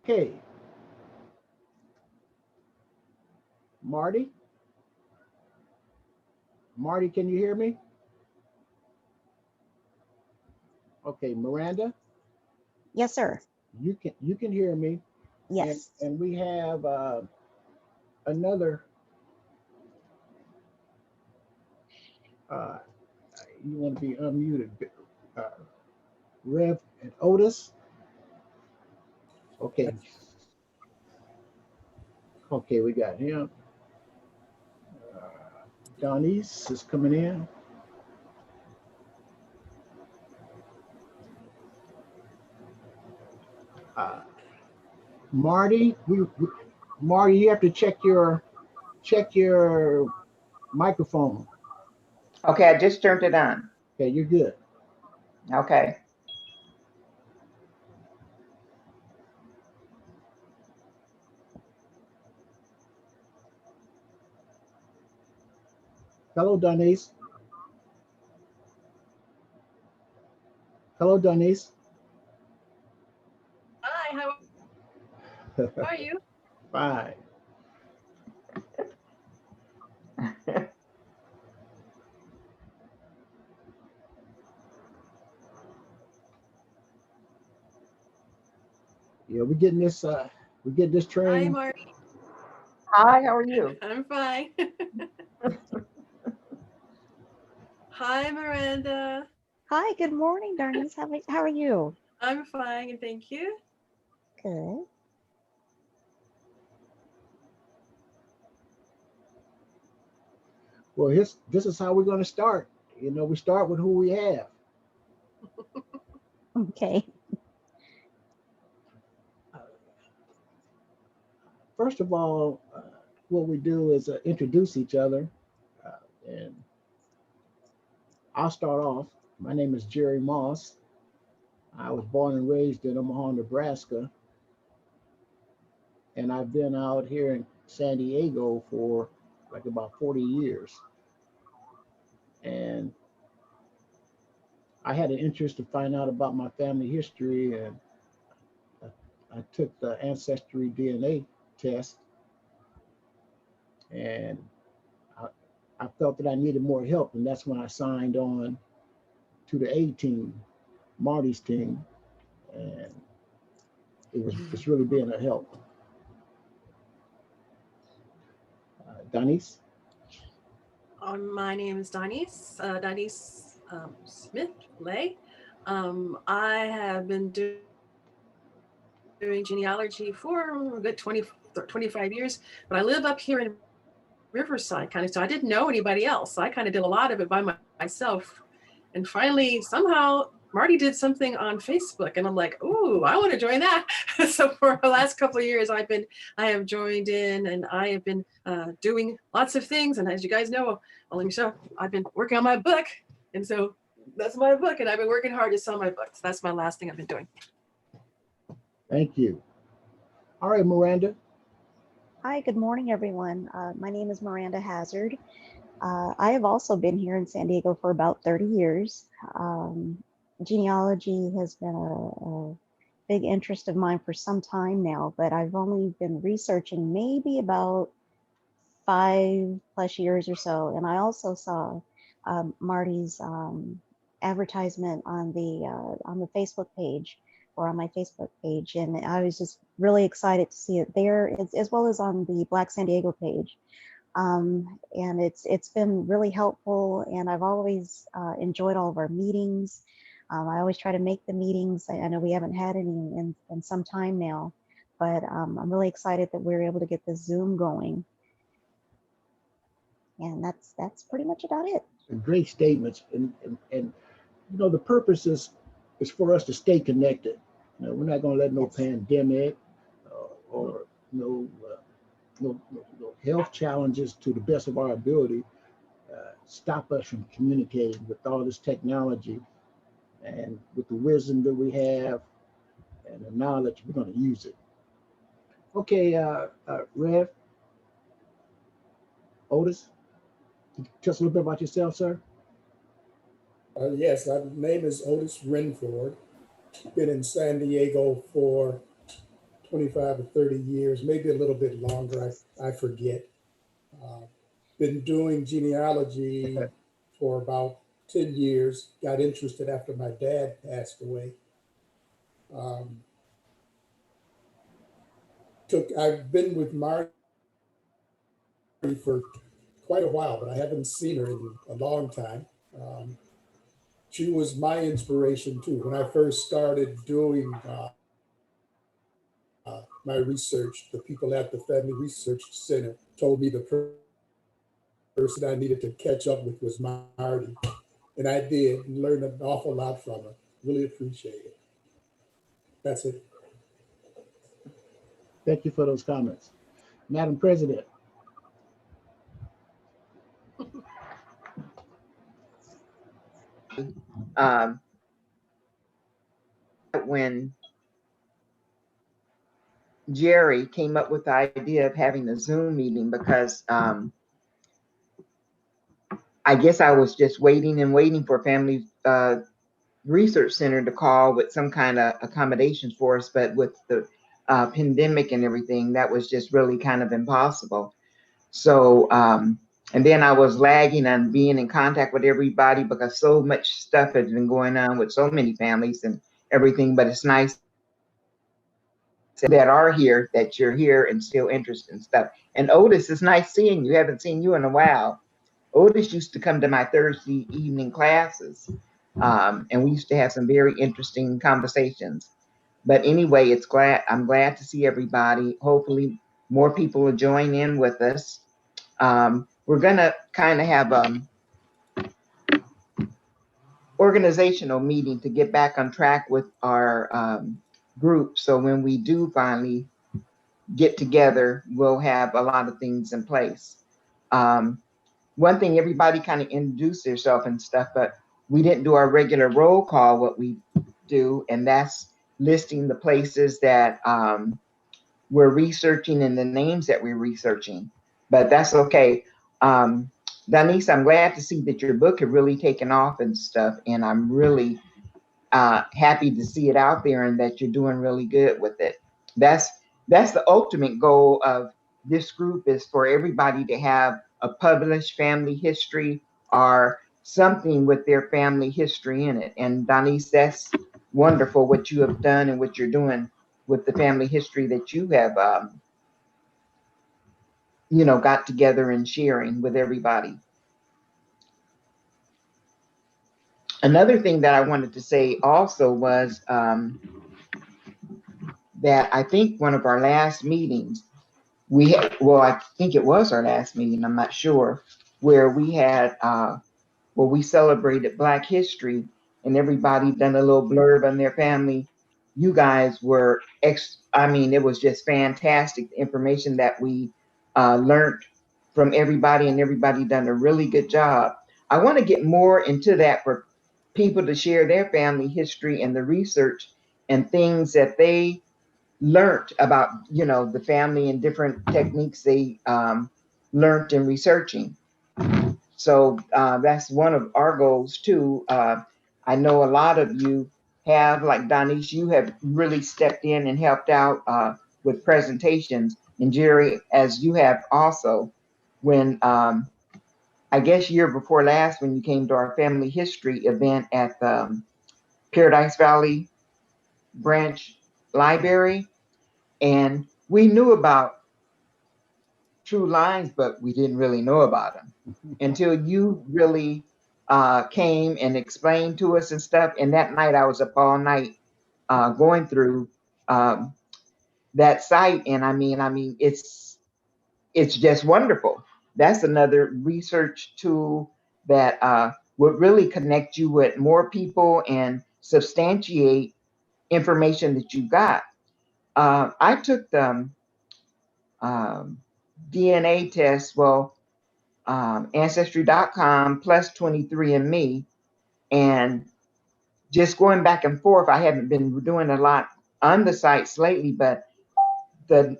Okay, Marty? Marty, can you hear me? Okay, Miranda, Yes, sir. you can hear me, and Yes. and we have another. Uh, you want to be unmuted, uh, Rev and Otis. Okay, okay, we got him. Uh, Donnies is coming in. Uh, Marty, Marty, you have to check your microphone. Okay, I just turned it on. Okay, you're good. Okay. Hello, Donnies. Hello, Donnies. Hi, how are you? Fine. Yeah, we're getting this Hi, train. Marty. Hi, how are you? I'm fine. Hi, Miranda. Hi, good morning, Darnies. How are you? I'm fine, and thank you. Good. Well, this is how we're going to start. We start with who we have. Okay. Uh, First of all, what we do is introduce each other, and I'll start off. My name is Jerry Moss. I was born and raised in Omaha, Nebraska, and I've been out here in San Diego for like about 40 years. And I had an interest to find out about my family history, and I took the ancestry DNA test, and I, I felt that I needed more help, and that's when I signed on to the A team, Marty's team, and it's really been a help. Denise? My name is Donnies Smith Lay. I have been doing genealogy for a good 25 years, but I live up here in Riverside, kind of. So I didn't know anybody else. I kind of did a lot of it by myself. And finally, somehow, Marty did something on Facebook, and I'm like, "Ooh, I want to join that." So for the last couple of years, I have joined in, and I have been doing lots of things. And as you guys know, well, let me show. I've been working on my book, and so that's my book, and I've been working hard to sell my book. So that's my last thing I've been doing. Thank you. All right, Miranda. Hi, good morning, everyone. My name is Miranda Hazard. I have also been here in San Diego for about 30 years. Genealogy has been a big interest of mine for some time now, but I've only been researching maybe about 5+ years or so. And I also saw Marty's advertisement on the Facebook page, or on my Facebook page, and I was just really excited to see it there, as well as on the Black San Diego page. And it's been really helpful, and I've always enjoyed all of our meetings. I always try to make the meetings. I know we haven't had any in some time now, but I'm really excited that we're able to get this Zoom going. And that's pretty much about it. Great statements. And the purpose is for us to stay connected. We're not going to let no Yes. pandemic or no health challenges, to the best of our ability, stop us from communicating with all this technology, and with the wisdom that we have and the knowledge. We're going to use it. Okay, Rev, Otis, tell us a little bit about yourself, sir. Yes, my name is Otis Renford. Been in San Diego for 25 or 30 years, maybe a little bit longer. I forget. Been doing genealogy for about 10 years. Got interested after my dad passed away. I've been with Marty for quite a while, but I haven't seen her in a long time. She was my inspiration too. When I first started doing my research, the people at the Family Research Center told me the person I needed to catch up with was Marty. And I did, and learned an awful lot from her. Really appreciate it. That's it. Thank you for those comments. Madam President. Um, when Jerry came up with the idea of having a Zoom meeting, because I guess I was just waiting and waiting for Family Research Center to call with some kind of accommodations for us, but with the pandemic and everything, that was just really kind of impossible. So, and then I was lagging on being in contact with everybody because so much stuff has been going on with so many families and everything, but it's nice that are here, that you're here and still interested in stuff. And Otis, it's nice seeing you. Haven't seen you in a while. Otis used to come to my Thursday evening classes, and we used to have some very interesting conversations. But anyway, I'm glad to see everybody. Hopefully more people will join in with us. We're gonna kind of have organizational meeting to get back on track with our group. So when we do finally get together, we'll have a lot of things in place. One thing, everybody kind of introduced themselves and stuff, but we didn't do our regular roll call, what we do, and that's listing the places that we're researching and the names that we're researching. But that's okay. Denise, I'm glad to see that your book had really taken off and stuff, and I'm really happy to see it out there and that you're doing really good with it. That's the ultimate goal of this group, is for everybody to have a published family history or something with their family history in it. And Denise, that's wonderful what you have done and what you're doing with the family history that you have got together and sharing with everybody. Another thing that I wanted to say also was that I think one of our last meetings, I think it was our last meeting, I'm not sure, where we had, we celebrated Black history and everybody done a little blurb on their family. You guys were, it was just fantastic information that we learned from everybody, and everybody done a really good job. I want to get more into that for people to share their family history and the research and things that they learned about, the family and different techniques they learned in researching. So that's one of our goals too. I know a lot of you have, like Donice, you have really stepped in and helped out with presentations. And Jerry, as you have also, when I guess year before last, when you came to our family history event at the Paradise Valley Branch Library, and we knew about true lines, but we didn't really know about them until you really came and explained to us and stuff. And that night I was up all night going through that site. And I mean, it's just wonderful. That's another research tool that would really connect you with more people and substantiate information that you got. I took the DNA test, Ancestry.com plus 23andMe, and just going back and forth. I haven't been doing a lot on the sites lately, but the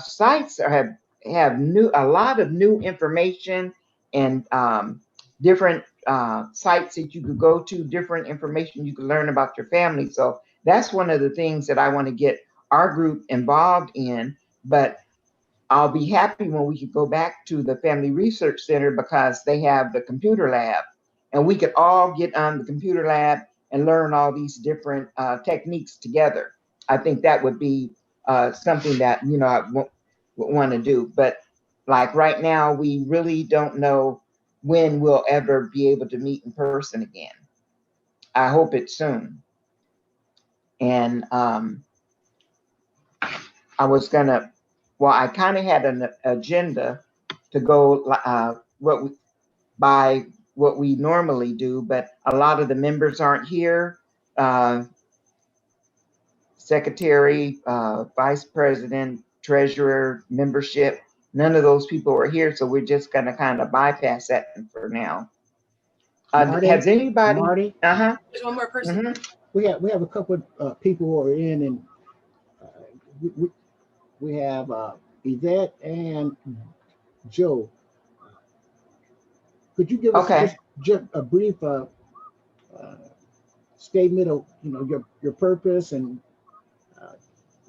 sites have a lot of new information and different sites that you could go to, different information you could learn about your family. So that's one of the things that I want to get our group involved in, but I'll be happy when we could go back to the Family Research Center because they have the computer lab, and we could all get on the computer lab and learn all these different techniques together. I think that would be something that, you know, I would want to do. But like right now, we really don't know when we'll ever be able to meet in person again. I hope it's soon. And I was gonna, well, I kind of had an agenda to go by what we normally do, but a lot of the members aren't here. Secretary, vice president, treasurer, membership, none of those people are here, so we're just gonna kind of bypass that for now. Marty, Has anybody? Marty, Uh-huh. There's one more person. Mm-hmm. we have a couple of people who are in, and we have Yvette and Joe. Could you give us Okay. just a brief statement of, you know, your purpose and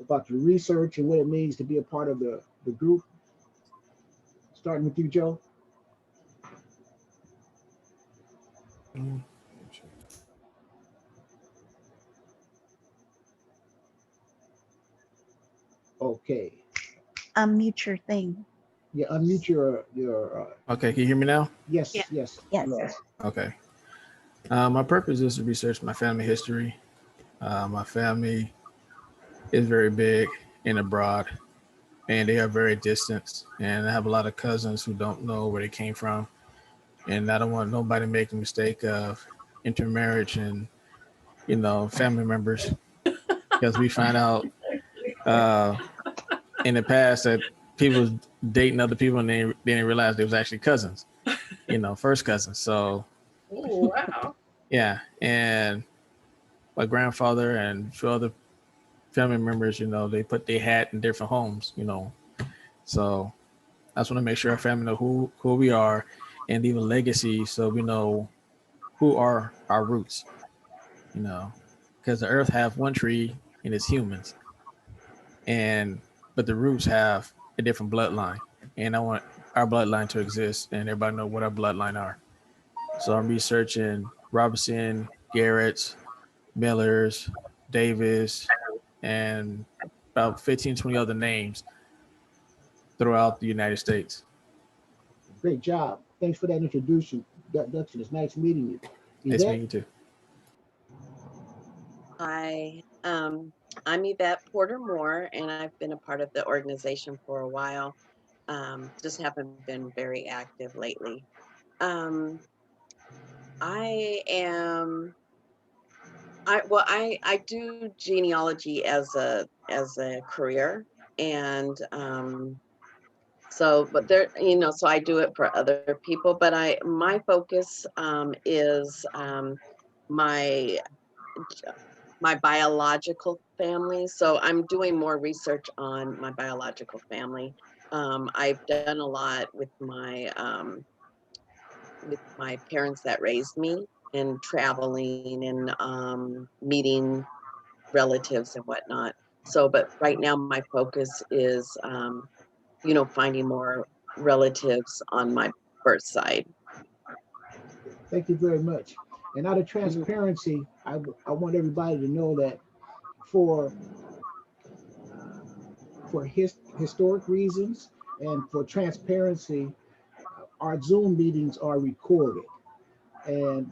about your research and what it means to be a part of the group? Starting with you, Joe. Okay. Unmute your thing. Yeah, unmute your Okay, can you hear me now? yes, Yeah. yes. Yes. Okay. My purpose is to research my family history. My family is very big and abroad, and they are very distant. And I have a lot of cousins who don't know where they came from. And I don't want nobody to make a mistake of intermarriage and, you know, family members, because we find out in the past that people was dating other people and they didn't realize they was actually cousins, you know, first cousins. So Oh, wow. yeah, and my grandfather and a few other family members, you know, they put their hat in different homes, you know. So I just want to make sure our family know who we are and leave a legacy so we know who are our roots, you know, because the earth have one tree and it's humans, and but the roots have a different bloodline, and I want our bloodline to exist and everybody know what our bloodline are. So I'm researching Robinson, Garrett's, Miller's, Davis, and about 15, 20 other names throughout the United States. Great job. Thanks for that introduction. It's nice meeting you. Nice Yvette? meeting you too. Hi, I'm Yvette Porter Moore, and I've been a part of the organization for a while. Just haven't been very active lately. Um, I do genealogy as a career, and but there, so I do it for other people, but my focus is my my biological family. So I'm doing more research on my biological family. I've done a lot with my parents that raised me, and traveling and meeting relatives and whatnot. So, but right now my focus is, finding more relatives on my birth side. Thank you very much. And out of transparency, I want everybody to know that for historic reasons and for transparency, our Zoom meetings are recorded. And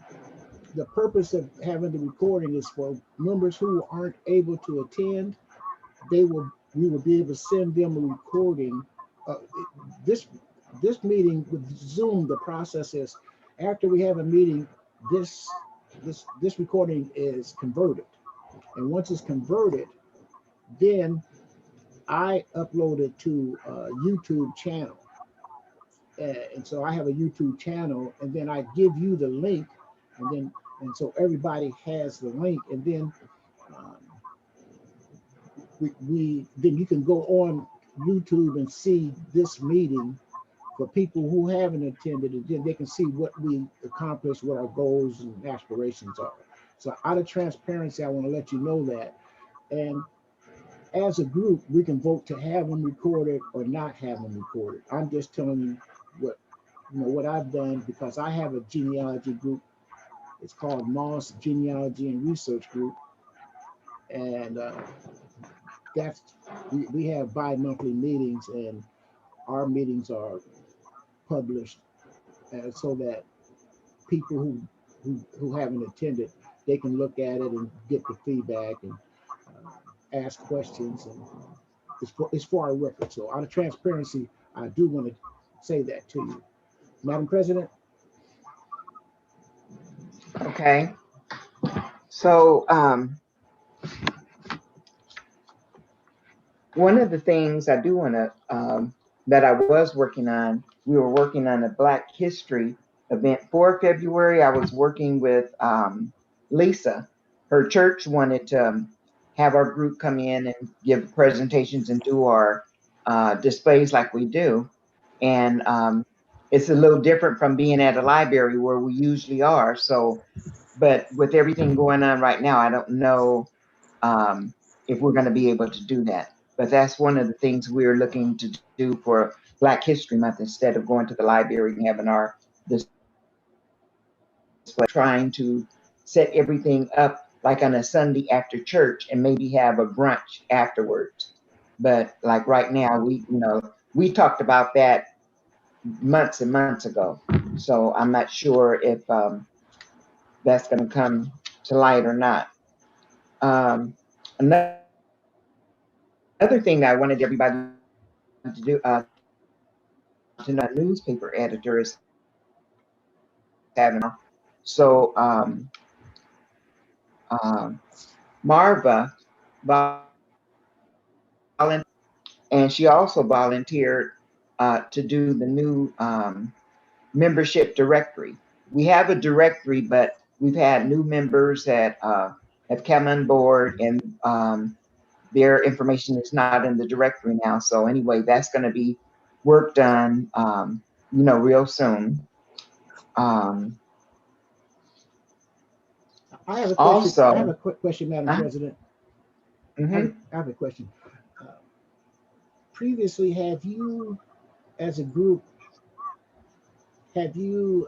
the purpose of having the recording is for members who aren't able to attend. We will be able to send them a recording. Uh, this meeting with Zoom, the process is after we have a meeting, this recording is converted, and once it's converted, then I upload it to a YouTube channel. And so I have a YouTube channel, and then I give you the link, and so everybody has the link, and then um, then you can go on YouTube and see this meeting for people who haven't attended, and then they can see what we accomplished, what our goals and aspirations are. So out of transparency, I want to let you know that. And as a group, we can vote to have them recorded or not have them recorded. I'm just telling you what what I've done because I have a genealogy group. It's called Moss Genealogy and Research Group, and that's we have bi-monthly meetings, and our meetings are published so that people who haven't attended, they can look at it and get the feedback and ask questions, and it's for our record. So out of transparency, I do want to say that to you, Madam President. Okay. So one of the things I do want to that I was working on, we were working on a Black History event for February. I was working with Lisa. Her church wanted to have our group come in and give presentations and do our displays like we do. And it's a little different from being at a library where we usually are. So, but with everything going on right now, I don't know if we're going to be able to do that. But that's one of the things we're looking to do for Black History Month instead of going to the library and having our display, trying to set everything up like on a Sunday after church and maybe have a brunch afterwards. But like right now, we talked about that months and months ago. So I'm not sure if that's going to come to light or not. Another thing that I wanted everybody to do, to know, newspaper editor is having. So Marva volunteered, and she also volunteered to do the new membership directory. We have a directory, but we've had new members that have come on board, and their information is not in the directory now. So anyway, that's going to be worked on, real soon. I have a question. Also, I have a quick question, Madam President. Mm-hmm. I have a question. Previously, have you, as a group, have you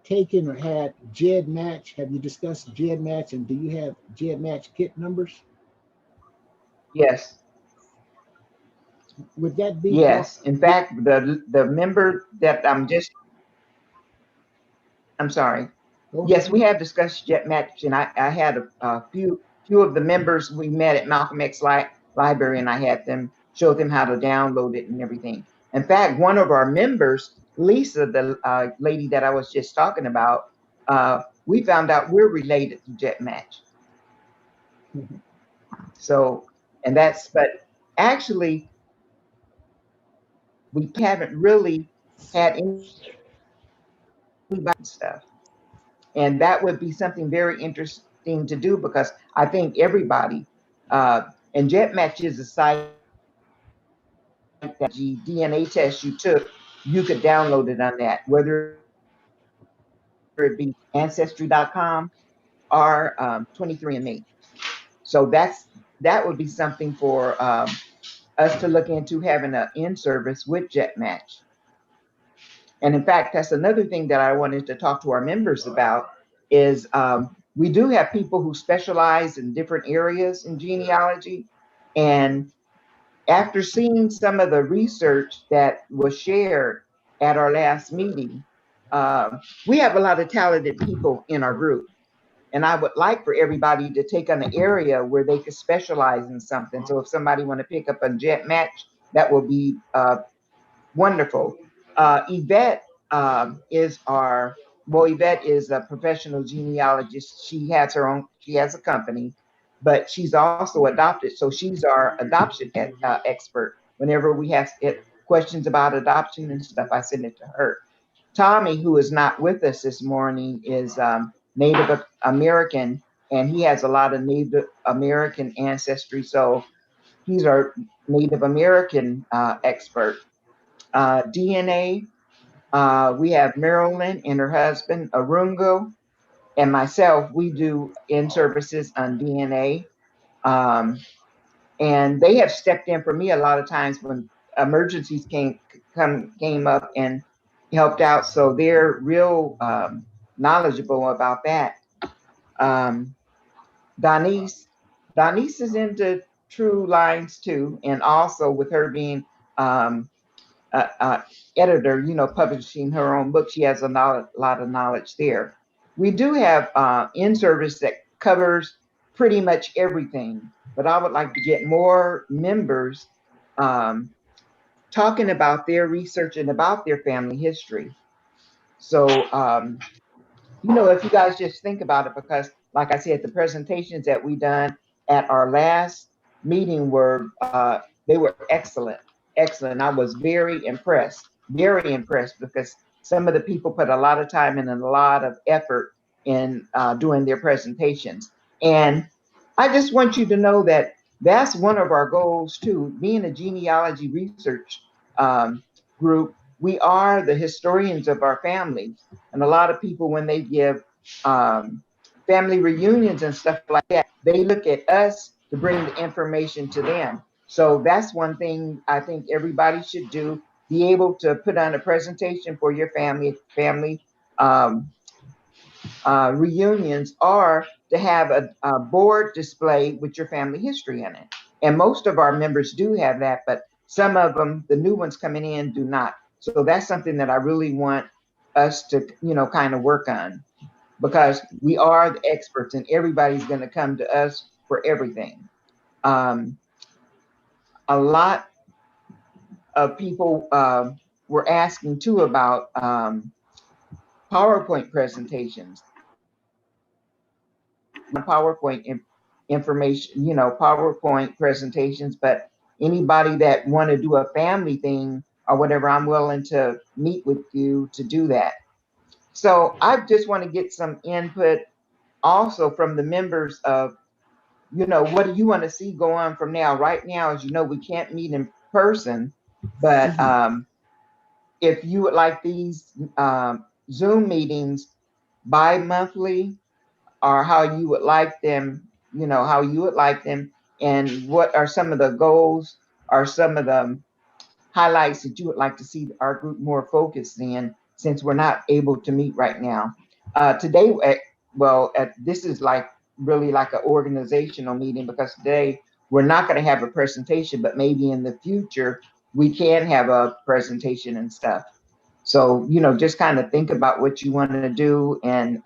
taken or had JED match? Have you discussed JED match, and do you have JED match kit numbers? Yes. Would that be? Yes. In fact, the member that I'm sorry. Okay. Yes, we have discussed jet match, and I had a few of the members we met at Malcolm X Library, and I had them show them how to download it and everything. In fact, one of our members, Lisa, the lady that I was just talking about, we found out we're related to jet match. So, but actually, we haven't really had any stuff. And that would be something very interesting to do because I think everybody, and JetMatch is a site that the DNA test you took, you could download it on that, whether it be Ancestry.com or 23andMe. So that would be something for us to look into, having an in-service with JetMatch. And in fact, that's another thing that I wanted to talk to our members about is we do have people who specialize in different areas in genealogy. And after seeing some of the research that was shared at our last meeting, we have a lot of talented people in our group. And I would like for everybody to take on an area where they could specialize in something. So if somebody want to pick up a jet match, that will be wonderful. Yvette Yvette is a professional genealogist. She has a company, but she's also adopted. So she's our adoption expert. Whenever we have questions about adoption and stuff, I send it to her. Tommy, who is not with us this morning, is Native American, and he has a lot of Native American ancestry. So he's our Native American expert. DNA, we have Marilyn and her husband, Arungo, and myself. We do in services on DNA. And they have stepped in for me a lot of times when emergencies came up and helped out. So they're real knowledgeable about that. Donise is into true lines too, and also with her being editor, publishing her own book, she has a lot of knowledge there. We do have in-service that covers pretty much everything, but I would like to get more members talking about their research and about their family history. So, if you guys just think about it, because like I said, the presentations that we done at our last meeting were, they were excellent. I was very impressed because some of the people put a lot of time and a lot of effort in doing their presentations. And I just want you to know that that's one of our goals too. Being a genealogy research group, we are the historians of our families. And a lot of people, when they give family reunions and stuff like that, they look at us to bring the information to them. So that's one thing I think everybody should do, be able to put on a presentation for your family reunions, or to have a board display with your family history in it. And most of our members do have that, but some of them, the new ones coming in, do not. So that's something that I really want us to, kind of work on, because we are the experts and everybody's going to come to us for everything. A lot of people were asking too about PowerPoint presentations. PowerPoint information, PowerPoint presentations, but anybody that want to do a family thing or whatever, I'm willing to meet with you to do that. So I just want to get some input also from the members of, what do you want to see go on from now? Right now, as you know, we can't meet in person, but if you would like these Zoom meetings bi-monthly, or how you would like them, and what are some of the goals or some of the highlights that you would like to see our group more focused in, since we're not able to meet right now. Today, this is really like an organizational meeting, because today we're not going to have a presentation, but maybe in the future we can have a presentation and stuff. So, just kind of think about what you want to do, and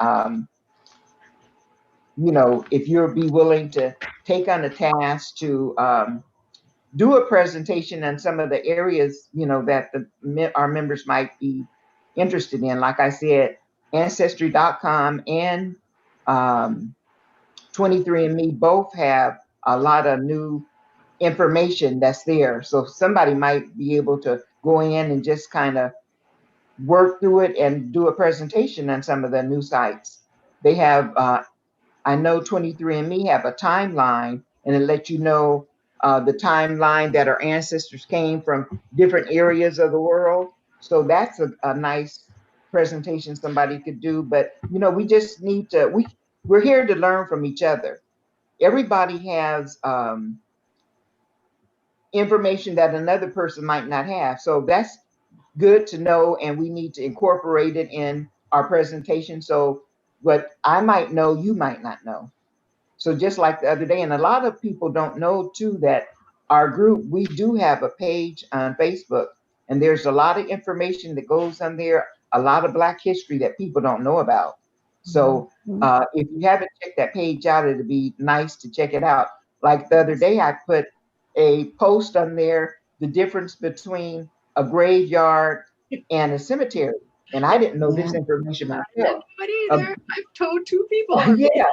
if you'll be willing to take on a task to do a presentation on some of the areas, that our members might be interested in. Like I said, Ancestry.com and 23andMe both have a lot of new information that's there. So somebody might be able to go in and just kind of work through it and do a presentation on some of the new sites. They have, I know 23andMe have a timeline, and it lets you know the timeline that our ancestors came from different areas of the world. So that's a nice presentation somebody could do. But we just need to, we're here to learn from each other. Everybody has information that another person might not have. So that's good to know, and we need to incorporate it in our presentation. So what I might know, you might not know. So just like the other day, and a lot of people don't know too, that our group, we do have a page on Facebook, and there's a lot of information that goes on there, a lot of Black history that people don't know about. So if you haven't checked that page out, it'd be nice to check it out. Like the other day, I put a post on there, the difference between a graveyard and a cemetery. And I didn't know this information myself. But either I've told two people. Yeah.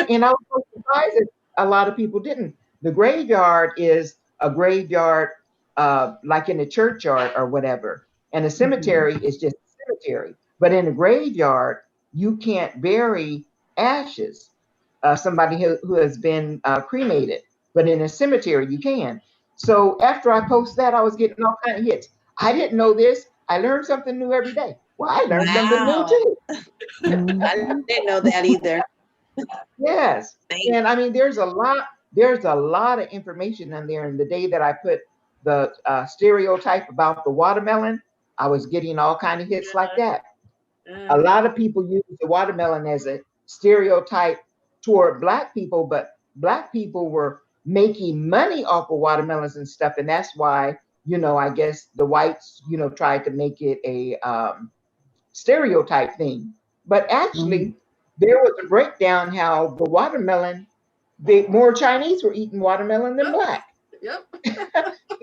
And I was so surprised that a lot of people didn't. The graveyard is a graveyard, like in a churchyard or whatever, and a cemetery is just a cemetery. But in a graveyard, you can't bury ashes, somebody who has been cremated. But in a cemetery, you can. So after I post that, I was getting all kinds of hits. I didn't know this. I learned something new every day. Well, I learned something new too. I didn't know that either. Yes. Thank And I mean, there's a lot of information in there. And the day that I put the stereotype about the watermelon, I was getting all kind of hits like that. A lot of people use the watermelon as a stereotype toward Black people, but Black people were making money off of watermelons and stuff. And that's why, I guess the whites, tried to make it a stereotype thing. But actually, there was a breakdown how the watermelon, more Chinese were eating watermelon than Black. Yep.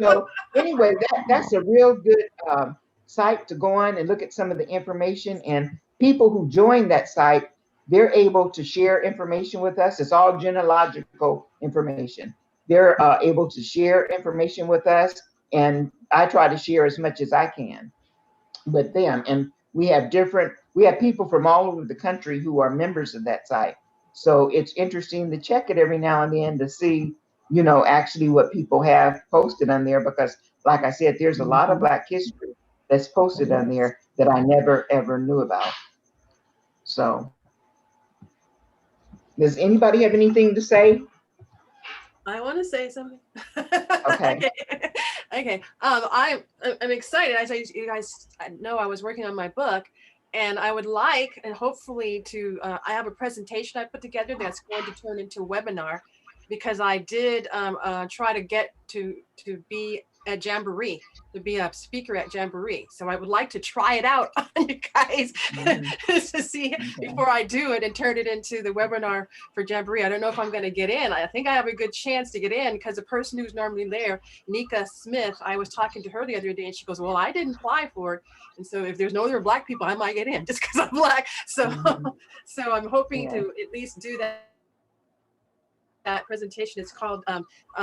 So anyway, that's a real good site to go on and look at some of the information. And people who join that site, they're able to share information with us. It's all genealogical information. They're able to share information with us, and I try to share as much as I can with them. And we have people from all over the country who are members of that site. So it's interesting to check it every now and then to see, actually what people have posted on there, because like I said, there's a lot of Black history that's posted on there that I never ever knew about. So does anybody have anything to say? I want to say something. Okay. Okay. I'm excited. As you guys know, I was working on my book, and I would like, and hopefully to, I have a presentation I put together that's going to turn into a webinar, because I did try to get to be at Jamboree, to be a speaker at Jamboree. So I would like to try it out on you guys to see before I do it and turn it into the webinar for Jamboree. I don't know if I'm going to get in. I think I have a good chance to get in, because the person who's normally there, Nika Smith, I was talking to her the other day, and she goes, well, I didn't apply for it. And so if there's no other Black people, I might get in just because I'm Black. So, so I'm hoping to at least do that presentation. It's called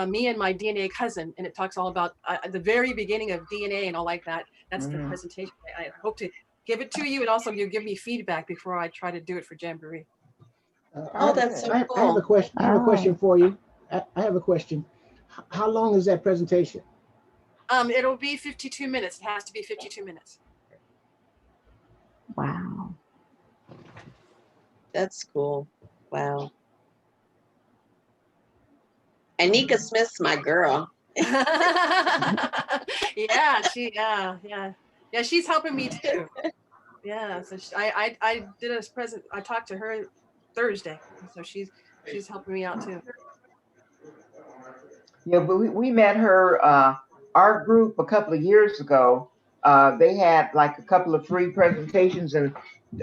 Me and My DNA Cousin, and it talks all about the very beginning of DNA and all like that. That's the presentation. I hope to give it to you, and also you give me feedback before I try to do it for Jamboree. that's so cool. I have a question. I have a question for you. I have a question. How long is that presentation? It'll be 52 minutes. It has to be 52 minutes. Wow. That's cool. Wow. And Nika Smith's my girl. Yeah, she's helping me too. Yeah, so I did a present. I talked to her Thursday, so she's helping me out too. Yeah, but we met her, our group a couple of years ago. They had like a couple of free presentations, and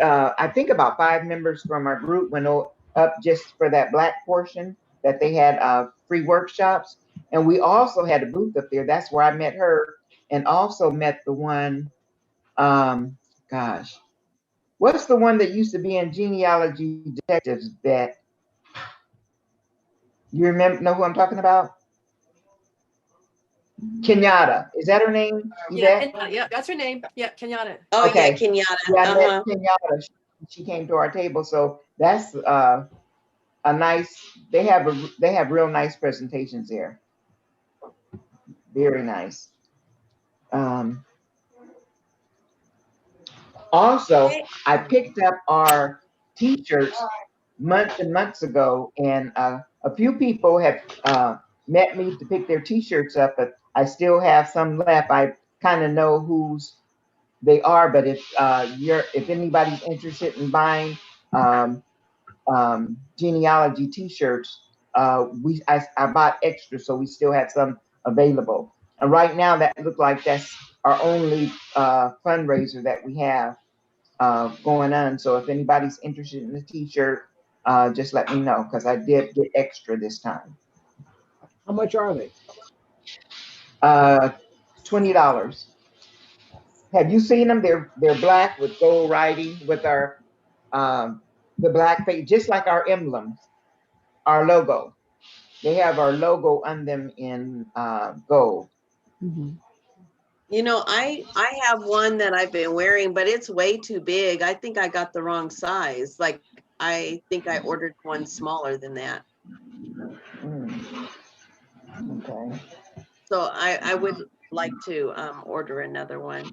I think about 5 members from our group went up just for that Black portion that they had free workshops. And we also had a booth up there. That's where I met her, and also met the one, gosh, what's the one that used to be in Genealogy Detectives that you know who I'm talking about? Kenyatta, is that her name? Yeah, that's her name. Yeah, Kenyatta. Oh, okay. yeah, Kenyatta. Yeah, I met Kenyatta. She came to our table, so that's a nice. They have real nice presentations there. Very nice. Also, I picked up our T-shirts months and months ago, and a few people have met me to pick their T-shirts up, but I still have some left. I kind of know whose they are, but if anybody's interested in buying genealogy T-shirts, I bought extra, so we still have some available. And right now, that looked like that's our only fundraiser that we have going on. So if anybody's interested in the T-shirt, just let me know, because I did get extra this time. How much are they? $20. Have you seen them? They're black with gold writing with our the black face, just like our emblems, our logo. They have our logo on them in gold. You know, I have one that I've been wearing, but it's way too big. I think I got the wrong size. Like, I think I ordered one smaller than that. Okay. So I would like to order another one.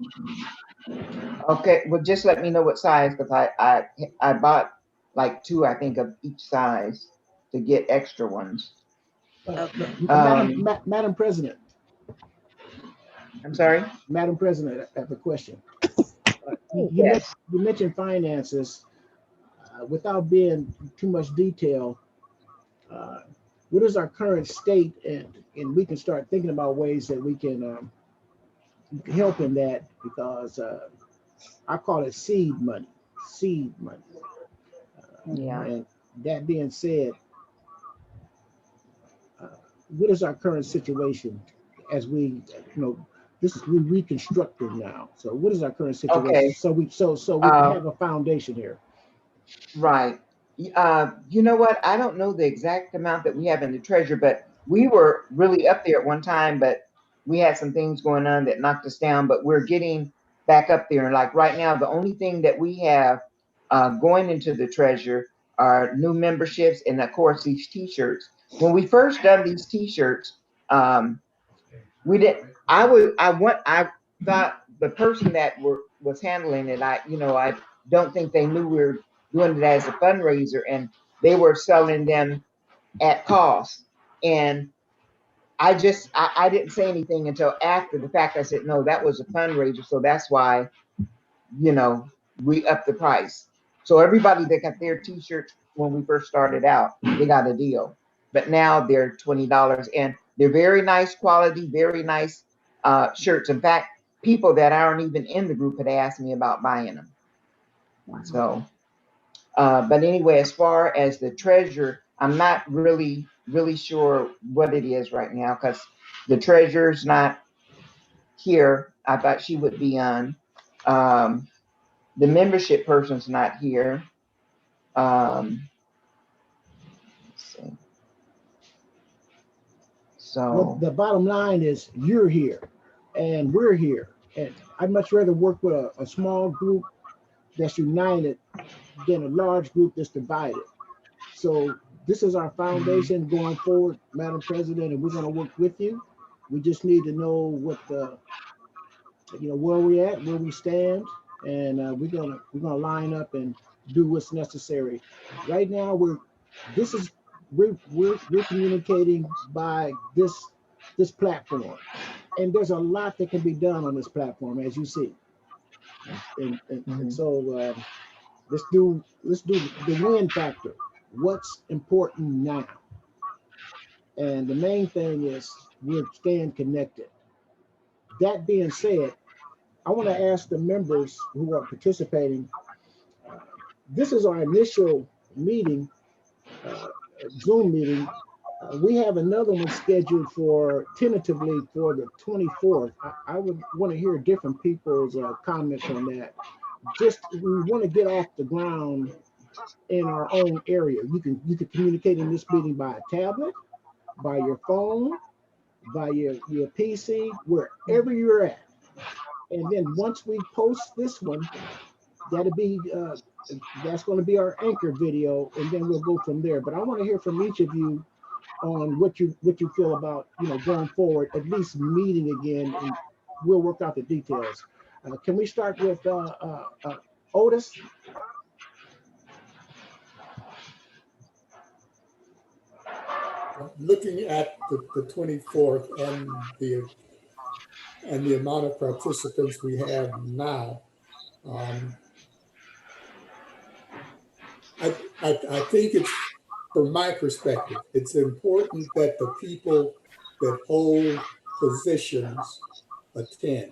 Okay, well, just let me know what size, because I bought like 2, I think, of each size to get extra ones. Okay. Madam President, I'm sorry? Madam President, I have a question. Yes. You mentioned finances. Without being too much detail, what is our current state, and we can start thinking about ways that we can help in that, because I call it seed money. Seed money. Yeah. And that being said, what is our current situation as we, we reconstructing now. So what is our current situation? Okay. So we have a foundation here. Right. You know what? I don't know the exact amount that we have in the treasure, but we were really up there at one time, but we had some things going on that knocked us down, but we're getting back up there. And like right now, the only thing that we have going into the treasure are new memberships and of course these t-shirts. When we first done these t-shirts, we didn't, I thought the person that was handling it, I don't think they knew we were doing it as a fundraiser, and they were selling them at cost. And I didn't say anything until after the fact. I said, no, that was a fundraiser. So that's why, we upped the price. So everybody that got their t-shirts when we first started out, they got a deal. But now they're $20, and they're very nice quality, very nice shirts. In fact, people that aren't even in the group had asked me about buying them. So, but anyway, as far as the treasure, I'm not really sure what it is right now, because the treasurer's not here. I thought she would be on. The membership person's not here. Let's see. So Well, the bottom line is you're here and we're here. And I'd much rather work with a small group that's united than a large group that's divided. So this is our foundation going forward, Madam President, and we're going to work with you. We just need to know what where we're at, where we stand, and we're gonna line up and do what's necessary. Right now, we're communicating by this platform, and there's a lot that can be done on this platform, as you see. And so let's do the win factor. What's important now? And the main thing is we're staying connected. That being said, I want to ask the members who are participating, this is our initial meeting, Zoom meeting. We have another one scheduled for tentatively for the 24th. I would want to hear different people's comments on that. Just we want to get off the ground in our own area. You can communicate in this meeting by a tablet, by your phone, by your PC, wherever you're at. And then once we post this one, that's going to be our anchor video, and then we'll go from there. But I want to hear from each of you on what you feel about going forward, at least meeting again, and we'll work out the details. Can we start with Otis? Looking at the 24th and the amount of participants we have now, I think it's, from my perspective, it's important that the people that hold positions attend.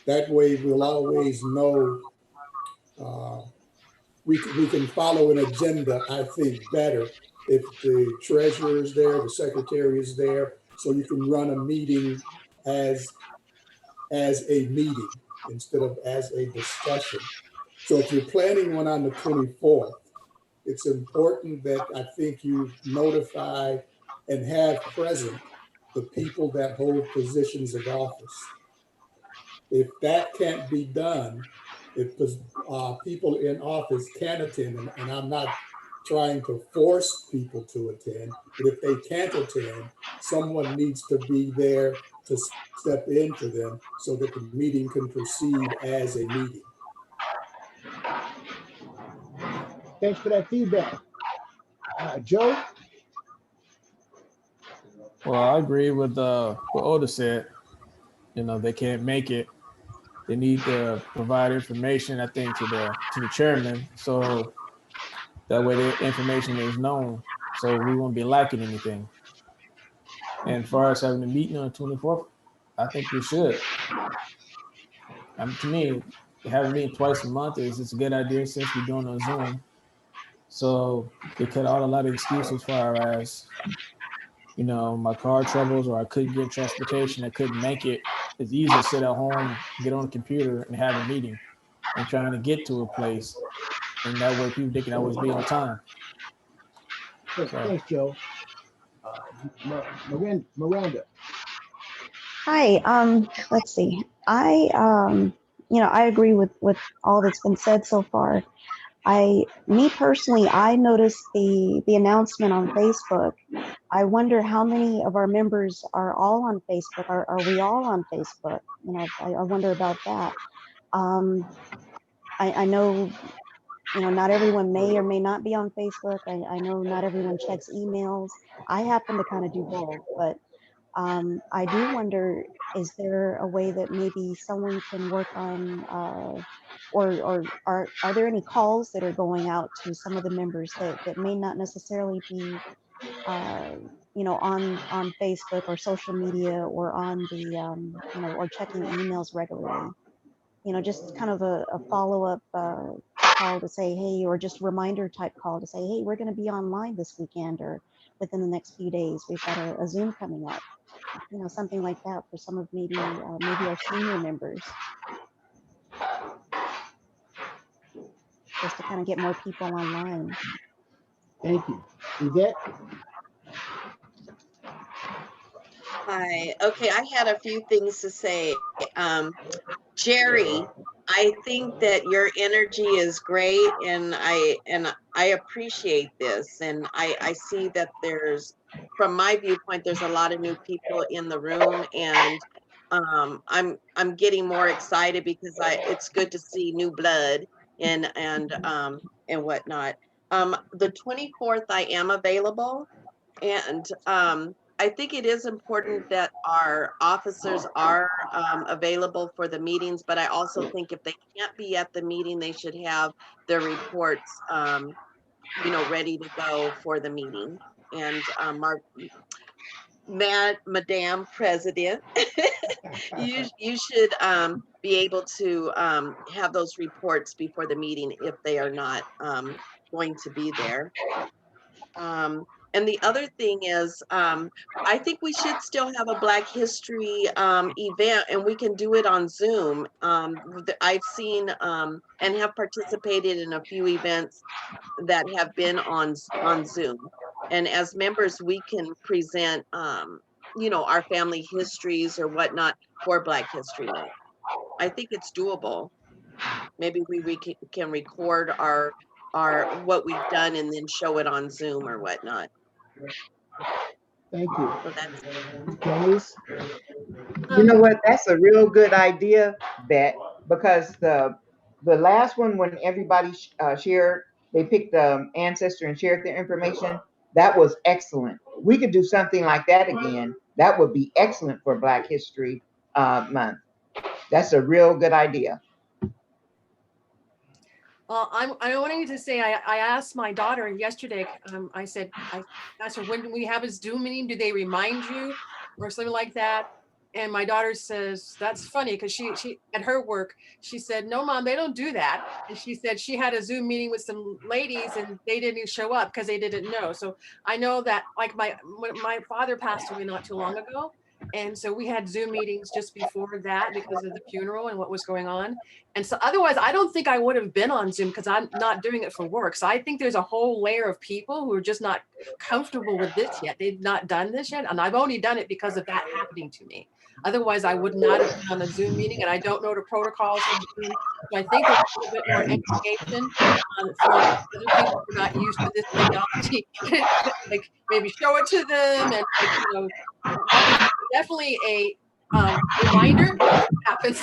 That way we'll always know, we can follow an agenda, I think, better if the treasurer is there, the secretary is there, so you can run a meeting as a meeting instead of as a discussion. So if you're planning one on the 24th, it's important that I think you notify and have present the people that hold positions of office. If that can't be done, if people in office can attend, and I'm not trying to force people to attend, but if they can't attend, someone needs to be there to step in for them so that the meeting can proceed as a meeting. Thanks for that feedback. Joe? Well, I agree with what Oda said. You know, they can't make it. They need to provide information, I think, to the chairman, so that way the information is known, so we won't be lacking anything. And as far as having a meeting on the 24th, I think we should. To me, having a meeting twice a month is a good idea since we're doing on Zoom. So they cut out a lot of excuses as far as, you know, my car troubles or I couldn't get transportation, I couldn't make it. It's easy to sit at home, get on the computer and have a meeting and trying to get to a place. And that way people they can always be on time. So Thanks, Joe. Miranda. Hi. Let's see. I agree with all that's been said so far. Me personally, I noticed the announcement on Facebook. I wonder how many of our members are all on Facebook. Are we all on Facebook? You know, I wonder about that. I know, not everyone may or may not be on Facebook. I know not everyone checks emails. I happen to kind of do both, but I do wonder, is there a way that maybe someone can work on, or are there any calls that are going out to some of the members that may not necessarily be, on Facebook or social media or on the, or checking emails regularly? Just kind of a follow-up call to say, hey, or just reminder type call to say, hey, we're going to be online this weekend or within the next few days. We've got a Zoom coming up. Something like that for some of maybe our senior members, just to kind of get more people online. Thank you. Yvette? Hi. Okay, I had a few things to say. Jerry, I think that your energy is great, and I appreciate this. And I see that from my viewpoint, there's a lot of new people in the room, and I'm getting more excited because it's good to see new blood and whatnot. The 24th, I am available, and I think it is important that our officers are available for the meetings, but I also think if they can't be at the meeting, they should have their reports, ready to go for the meeting. And Madam President, you should be able to have those reports before the meeting if they are not going to be there. And the other thing is, I think we should still have a Black History event, and we can do it on Zoom. I've seen and have participated in a few events that have been on Zoom. And as members, we can present, our family histories or whatnot for Black History Month. I think it's doable. Maybe we can record our what we've done and then show it on Zoom or whatnot. Thank you. So that's Candice? You know what? That's a real good idea, Bet, because the last one when everybody shared, they picked the ancestor and shared their information. That was excellent. We could do something like that again. That would be excellent for Black History Month. That's a real good idea. Well, I wanted to say, I asked my daughter yesterday, I asked her, when do we have a Zoom meeting? Do they remind you or something like that? And my daughter says, that's funny, because she at her work, she said, no, Mom, they don't do that. And she said she had a Zoom meeting with some ladies and they didn't show up because they didn't know. So I know that, like, my father passed away not too long ago. And so we had Zoom meetings just before that because of the funeral and what was going on. And so otherwise, I don't think I would have been on Zoom because I'm not doing it for work. So I think there's a whole layer of people who are just not comfortable with this yet. They've not done this yet. And I've only done it because of that happening to me. Otherwise, I would not have been on a Zoom meeting, and I don't know the protocols for Zoom. So I think there's a little bit more education for other people who are not used to this technology. Like maybe show it to them, and definitely a reminder happens.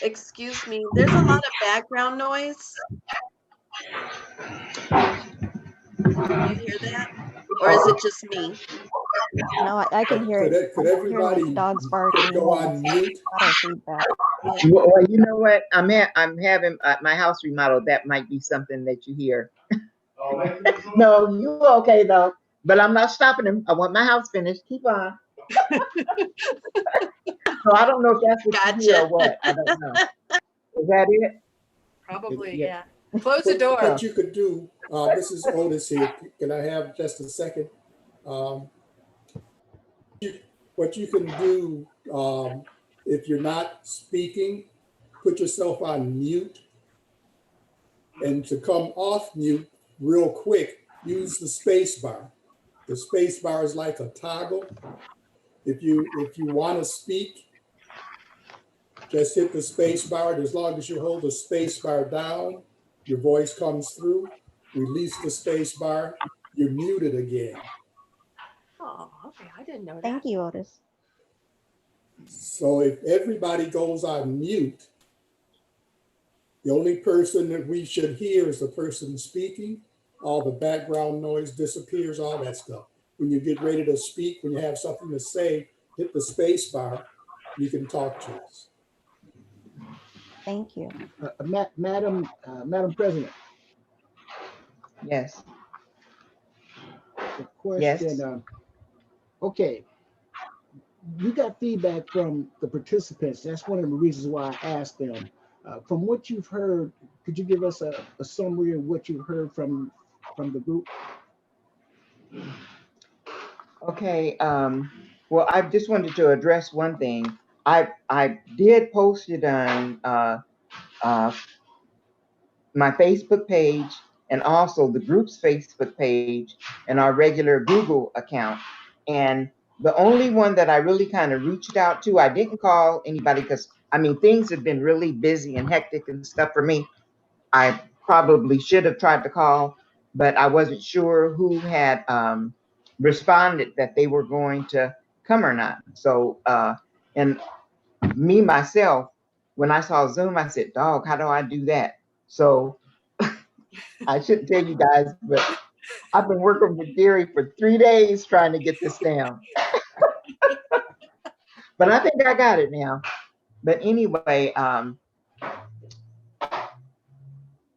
Excuse me, there's a lot of background noise. Do you hear that? Or is it just me? No, I can hear Could, it. could I can hear like everybody dogs barking go and on mute? auto feedback. Well, you know what? I'm having my house remodeled. That might be something that you hear. No, you okay though? But I'm not stopping him. I want my house finished. Keep on. So I don't know if that's what you hear or Gotcha. what. I don't know. Is that it? Probably, Yeah. yeah. Close the door. What you could do, this is Otis here. Can I have just a second? What you can do, if you're not speaking, put yourself on mute. And to come off mute real quick, use the space bar. The space bar is like a toggle. If you want to speak, just hit the space bar. And as long as you hold the space bar down, your voice comes through. Release the space bar, you're muted again. Oh, okay. I didn't know that. Thank you, Otis. So if everybody goes on mute, the only person that we should hear is the person speaking. All the background noise disappears, all that stuff. When you get ready to speak, when you have something to say, hit the space bar, you can talk to us. Thank you. Madam President, Yes. the question. Yes. Okay, you got feedback from the participants. That's one of the reasons why I asked them. From what you've heard, could you give us a summary of what you've heard from the group? Okay. Well, I just wanted to address one thing. I did post it on my Facebook page and also the group's Facebook page and our regular Google account. And the only one that I really kind of reached out to, I didn't call anybody because I mean, things have been really busy and hectic and stuff for me. I probably should have tried to call, but I wasn't sure who had responded that they were going to come or not. So, and me, myself, when I saw Zoom, I said, dog, how do I do that? So I shouldn't tell you guys, but I've been working with Gary for 3 days trying to get this down. But I think I got it now. But anyway,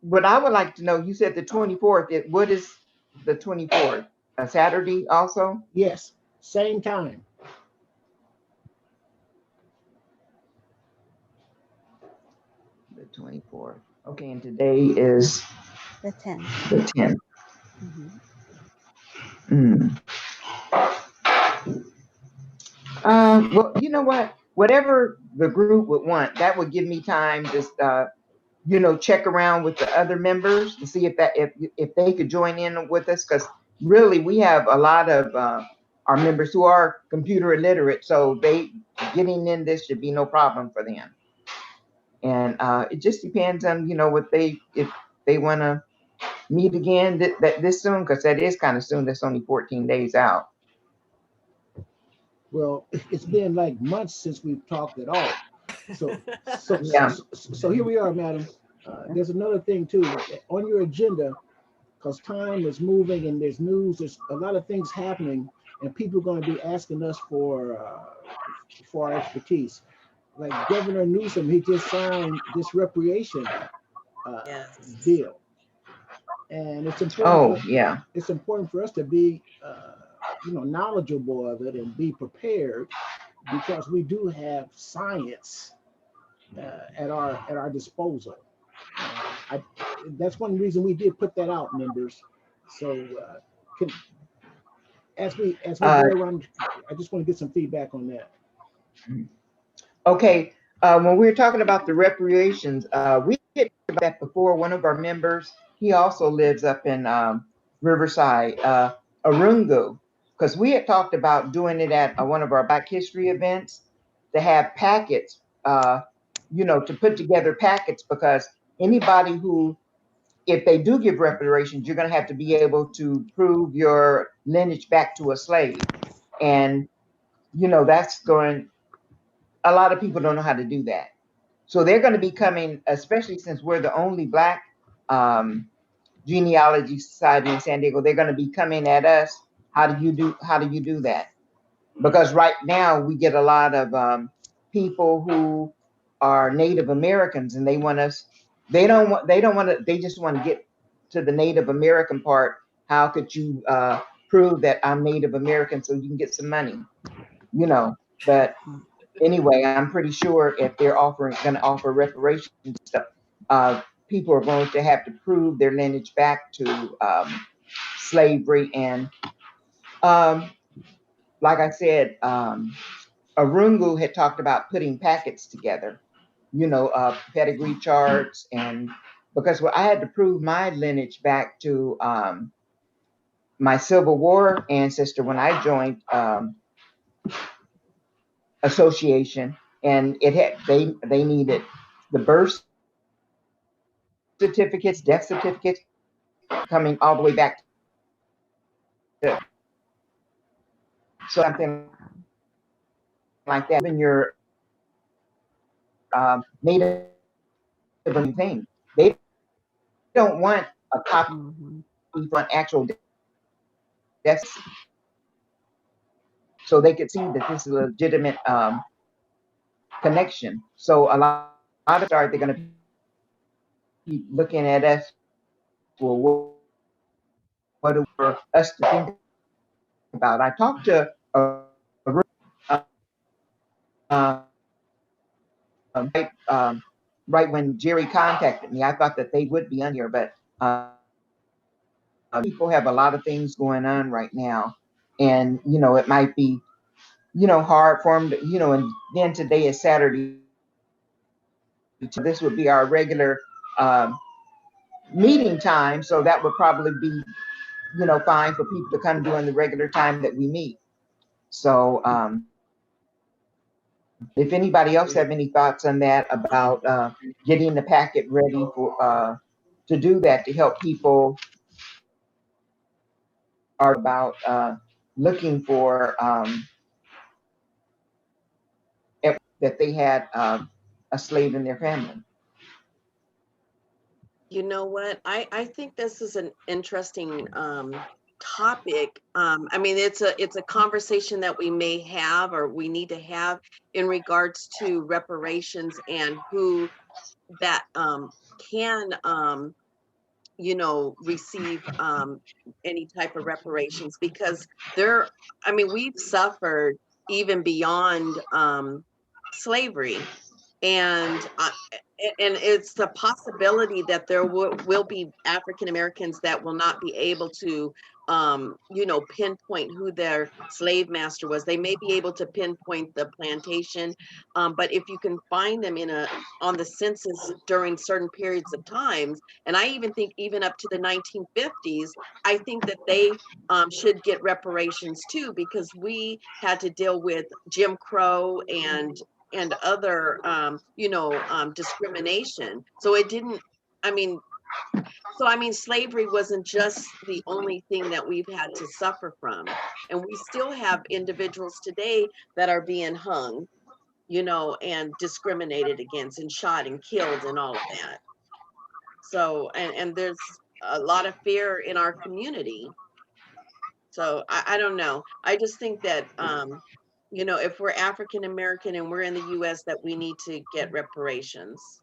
what I would like to know, you said the 24th, what is the 24th? A Saturday also? Yes, same time. The 24th. Okay, and today is The 10th. the 10th. Mhm. Well, you know what? Whatever the group would want, that would give me time to, check around with the other members to see if they could join in with us. Because really, we have a lot of our members who are computer illiterate, so getting in this should be no problem for them. And it just depends on if they want to meet again this soon, because that is kind of soon. That's only 14 days out. Well, it's been like months since we've talked at all. So Yeah. here we are, madam. There's another thing too on your agenda, because time is moving and there's news. There's a lot of things happening, and people are going to be asking us for our expertise. Like Governor Newsom, he just signed this recreation bill, and it's important. It's important for us to be knowledgeable of it and be prepared, because we do have science at our disposal. That's one reason we did put that out, members. So as we go around, I just want to get some feedback on that. Okay. When we were talking about the reparations, we did that before. One of our members, he also lives up in Riverside, Arungu, because we had talked about doing it at one of our Black History events to have packets, to put together packets, because anybody who, if they do give reparations, you're going to have to be able to prove your lineage back to a slave. And, that's going, a lot of people don't know how to do that. So they're going to be coming, especially since we're the only Black genealogy society in San Diego. They're going to be coming at us. How do you do that? Because right now we get a lot of people who are Native Americans, and they want us. They don't want to. They just want to get to the Native American part. How could you prove that I'm Native American so you can get some money? You know, but anyway, I'm pretty sure if they're going to offer reparations and stuff, people are going to have to prove their lineage back to slavery. And like I said, Arungu had talked about putting packets together, pedigree charts, and because I had to prove my lineage back to my Civil War ancestor when I joined association, and they needed the birth certificates, death certificates, coming all the way back to something like that. Even your native thing, they don't want a copy from actual death, so they could see that this is a legitimate connection. So a lot of start, they're going to be looking at us. Well, what are for us to think about? I talked to right when Jerry contacted me. I thought that they would be on here, but people have a lot of things going on right now, and it might be hard for them to, and then today is Saturday. This would be our regular meeting time, so that would probably be fine for people to come during the regular time that we meet. So if anybody else have any thoughts on that, about getting the packet ready for to do that, to help people are about looking for that they had a slave in their family. You know what? I think this is an interesting topic. I mean, it's a conversation that we may have, or we need to have, in regards to reparations and who that can receive any type of reparations, because we've suffered even beyond slavery, and it's a possibility that there will be African Americans that will not be able to pinpoint who their slave master was. They may be able to pinpoint the plantation, but if you can find them on the census during certain periods of times, and I even think even up to the 1950s, I think that they should get reparations too, because we had to deal with Jim Crow and other discrimination. So it didn't, slavery wasn't just the only thing that we've had to suffer from. And we still have individuals today that are being hung, and discriminated against and shot and killed and all of that. So, and there's a lot of fear in our community. So I don't know. I just think that, if we're African American and we're in the US, that we need to get reparations,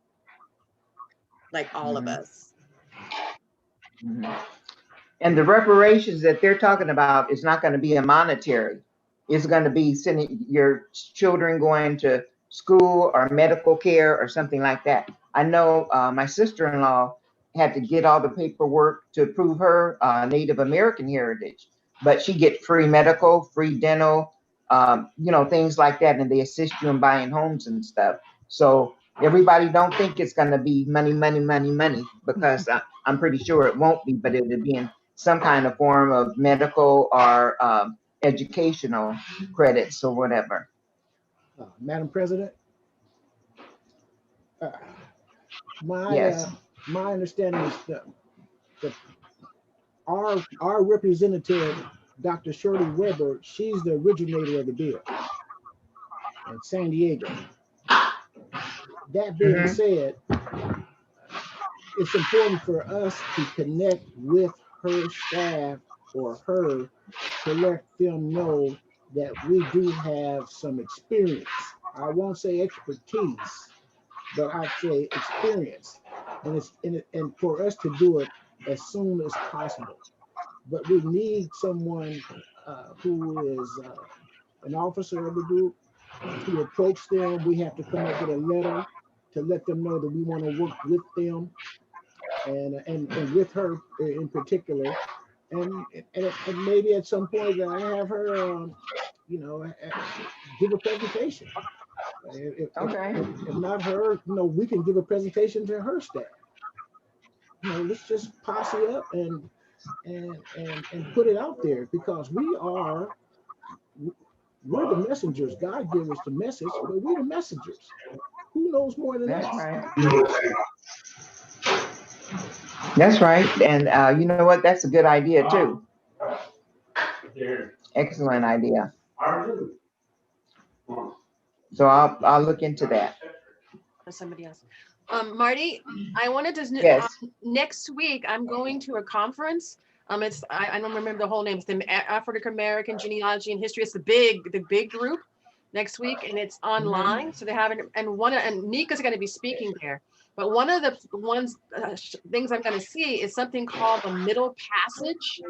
like all of us. And the reparations that they're talking about is not going to be a monetary. It's going to be sending your children going to school or medical care or something like that. I know my sister-in-law had to get all the paperwork to prove her Native American heritage, but she get free medical, free dental, things like that, and they assist you in buying homes and stuff. So everybody don't think it's going to be money, because I'm pretty sure it won't be, but it'll be in some kind of form of medical or educational credits or whatever. Madam President, Yes. My understanding is that our representative, Dr. Shirley Weber, she's the originator of the bill. and San Diego. That being said, it's important for us to connect with her staff or her to let them know that we do have some experience. I won't say expertise, but I'd say experience. And for us to do it as soon as possible. But we need someone who is an officer of the group to approach them. We have to come up with a letter to let them know that we want to work with them and with her in particular. And maybe at some point that I have her, give a presentation. Okay. If not her, we can give a presentation to her staff. Let's just posse up and put it out there, because we're the messengers. God gave us the message, but we're the messengers. Who knows more than That's us? right. That's right. And you know what? That's a good idea too. Excellent idea. So I'll look into that. For somebody else. Marty, I wanted to, Yes. Next week, I'm going to a conference. I don't remember the whole name. It's the African American Genealogy and History. It's the big group next week, and it's online. So they have it, and Nika's going to be speaking there. But one of the things I'm going to see is something called the Middle Passage.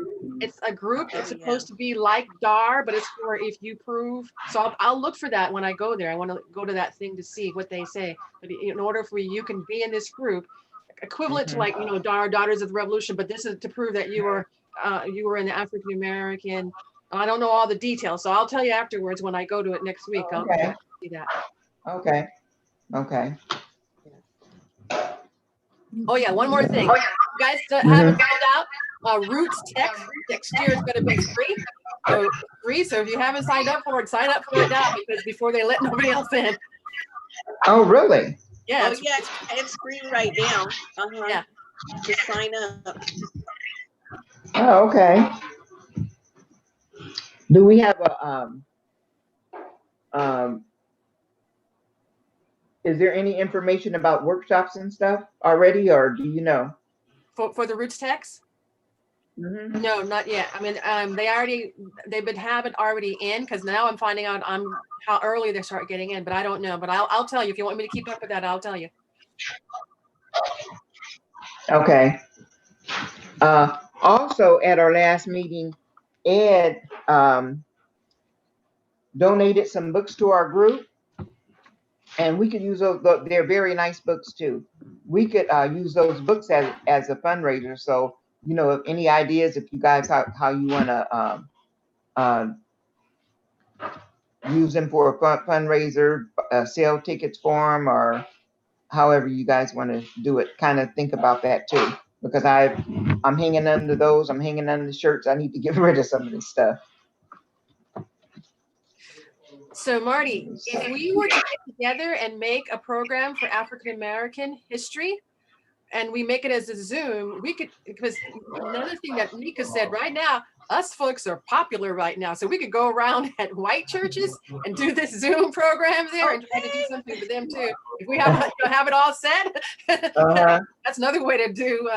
It's a group that's supposed to be like DAR, but it's for if you prove. So I'll look for that when I go there. I want to go to that thing to see what they say. But in order for you can be in this group, equivalent to like DAR, Daughters of the Revolution, but this is to prove that you were an African American. I don't know all the details, so I'll tell you afterwards when I go to it next week. I'll see that. Okay. Oh yeah, one more thing. You guys haven't found out, Roots Tech next year is going to be free. So if you haven't signed up for it, sign up for it now, because before they let nobody else in. Oh, really? Yeah. It's free right now. Yeah. Just sign up. Oh, okay. Do we have is there any information about workshops and stuff already, or do you know? For the Roots Techs? No, not yet. I mean, they've been having already in, because now I'm finding out how early they start getting in, but I don't know. But I'll tell you if you want me to keep up with that. I'll tell you. Okay. Also, at our last meeting, Ed donated some books to our group, and we could use those. They're very nice books too. We could use those books as a fundraiser. So, if any ideas, if you guys how you want to use them for a fundraiser, sell tickets for them, or however you guys want to do it, kind of think about that too. Because I'm hanging under those. I'm hanging under the shirts. I need to get rid of some of this stuff. So Marty, if we were to get together and make a program for African American history, and we make it as a Zoom, we could, because another thing that Nika said, right now, us folks are popular right now. So we could go around at white churches and do this Zoom program there and try to do something for them too. If we have it all set, that's another way to do,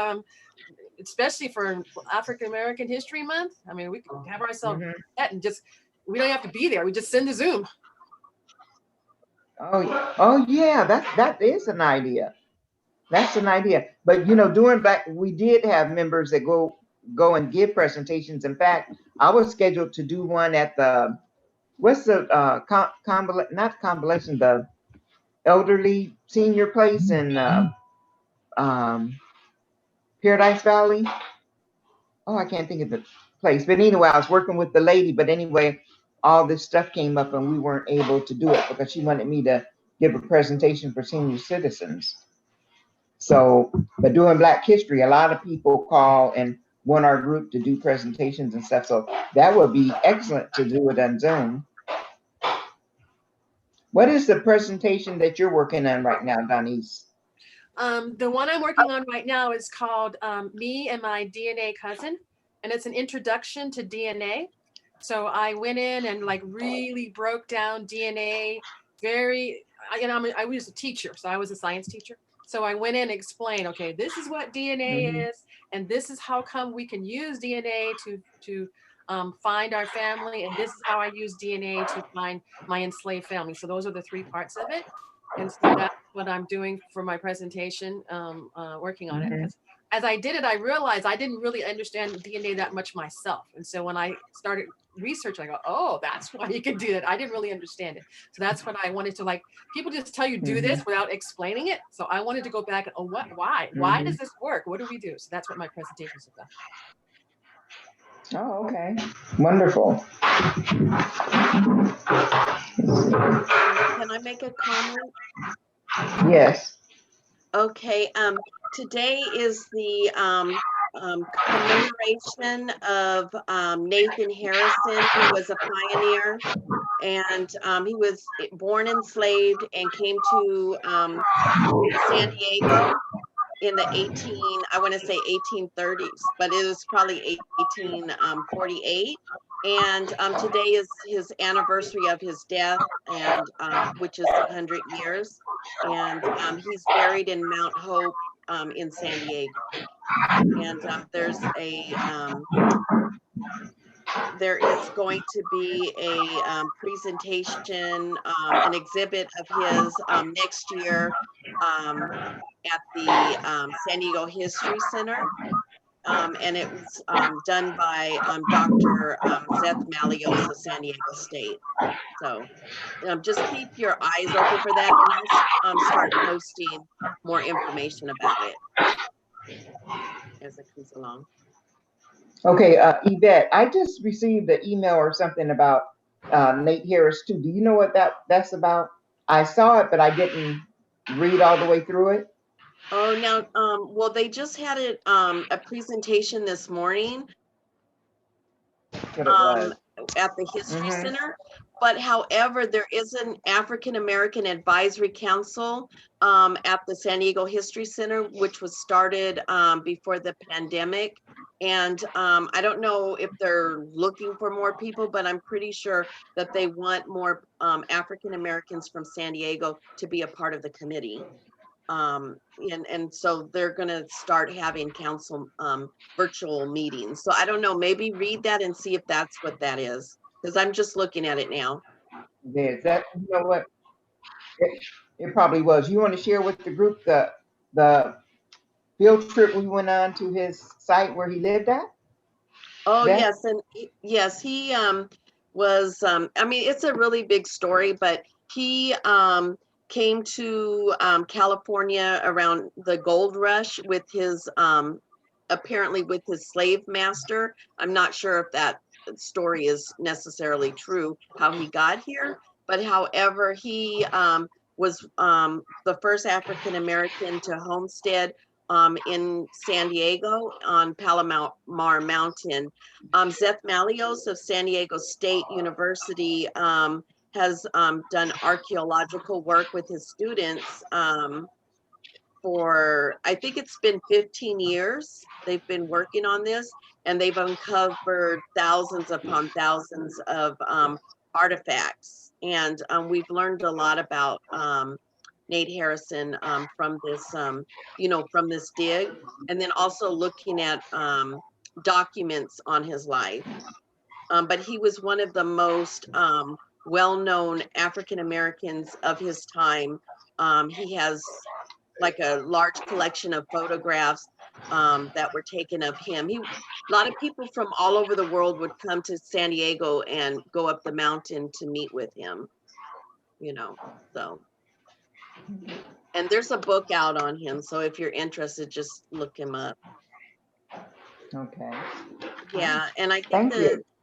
especially for African American History Month. I mean, we can have ourselves set and just, we don't have to be there. We just send the Zoom. Oh yeah, that is an idea. That's an idea. But doing back, we did have members that go and give presentations. In fact, I was scheduled to do one at the not convalescent, the elderly senior place in Paradise Valley. Oh, I can't think of the place. But anyway, I was working with the lady. But anyway, all this stuff came up and we weren't able to do it because she wanted me to give a presentation for senior citizens. So, but doing Black history, a lot of people call and want our group to do presentations and stuff. So that would be excellent to do it on Zoom. What is the presentation that you're working on right now, Donise? The one I'm working on right now is called Me and My DNA Cousin, and it's an introduction to DNA. So I went in and like really broke down DNA very, I was a teacher, so I was a science teacher. So I went in and explained, okay, this is what DNA is, and this is how come we can use DNA to find our family, and this is how I use DNA to find my enslaved family. So those are the three parts of it, and so that's what I'm doing for my presentation, working on it. As I did it, I realized I didn't really understand DNA that much myself, and so when I started research, I go, oh, that's why you can do that. I didn't really understand it. So that's what I wanted to, like, people just tell you do this without explaining it. So I wanted to go back and, oh, why does this work? What do we do? So that's what my presentation is about. Oh, okay. Wonderful. Can I make a comment? Yes. Okay, today is the commemoration of Nathan Harrison, who was a pioneer, and he was born enslaved and came to San Diego in the 1830s, but it was probably 1848. And today is his anniversary of his death, and which is 100 years. And he's buried in Mount Hope in San Diego. And there is going to be a presentation, an exhibit of his next year at the San Diego History Center. And it was done by Dr. Seth Malios of San Diego State. So just keep your eyes open for that, and I'll start posting more information about it as it comes along. Okay, Yvette, I just received an email or something about Nate Harris too. Do you know what that's about? I saw it, but I didn't read all the way through it. Oh, now, well, they just had it a presentation this morning at the History Center. But however, there is an African American Advisory Council at the San Diego History Center, which was started before the pandemic. And I don't know if they're looking for more people, but I'm pretty sure that they want more African Americans from San Diego to be a part of the committee. And so they're going to start having council virtual meetings. So I don't know, maybe read that and see if that's what that is, because I'm just looking at it now. Is that, you know what? It probably was. You want to share with the group the field trip we went on to his site where he lived at? Oh, yes. And yes, he was, I mean, it's a really big story, but he came to California around the gold rush with his, apparently with his slave master. I'm not sure if that story is necessarily true, how he got here, but however, he was the first African-American to homestead in San Diego on Palomar Mountain. Seth Malios of San Diego State University has done archaeological work with his students for, I think it's been 15 years. They've been working on this, and they've uncovered thousands upon thousands of artifacts. And we've learned a lot about Nate Harrison from this, you know, from this dig, and then also looking at documents on his life. But he was one of the most well-known African Americans of his time. He has like a large collection of photographs that were taken of him. A lot of people from all over the world would come to San Diego and go up the mountain to meet with him, you know, so. And there's a book out on him, so if you're interested, just look him up. Okay. Yeah, and I think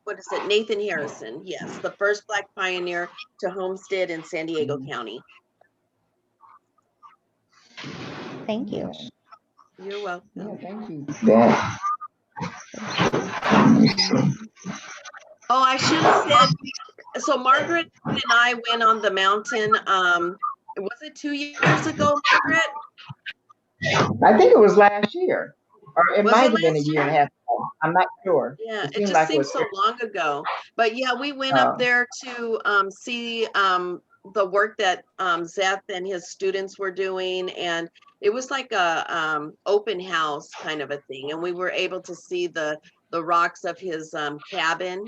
what is it, Nathan Harrison, yes, the first Black pioneer to homestead in San Diego County. Thank you. You're welcome. Yeah, thank you. Yeah. Oh, I should have said, so Margaret and I went on the mountain, was it 2 years ago, Margaret? I think it was last year, or it Was might it have been a last year and a half ago. I'm not sure. Yeah, it seemed just like seems so long ago. But yeah, we went up there to see the work that Zeth and his students were doing, and it was like a open house kind of a thing, and we were able to see the rocks of his cabin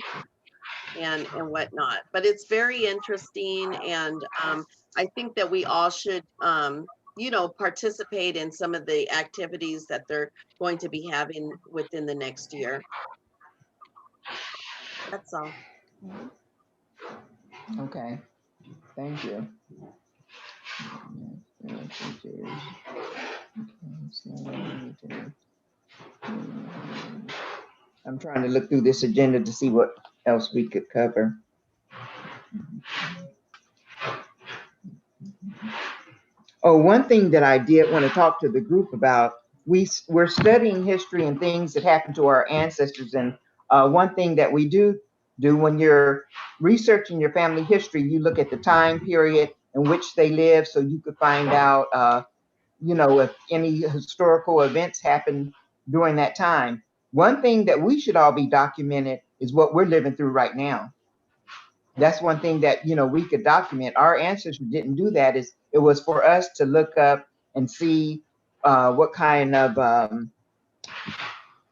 and whatnot. But it's very interesting, and I think that we all should you know, participate in some of the activities that they're going to be having within the next year. That's all. Okay, thank you. I'm trying to look through this agenda to see what else we could cover. Oh, one thing that I did want to talk to the group about, we're studying history and things that happened to our ancestors. And one thing that we do when you're researching your family history, you look at the time period in which they lived, so you could find out, you know, if any historical events happened during that time. One thing that we should all be documented is what we're living through right now. That's one thing that, you know, we could document. Our ancestors didn't do that. It was for us to look up and see what kind of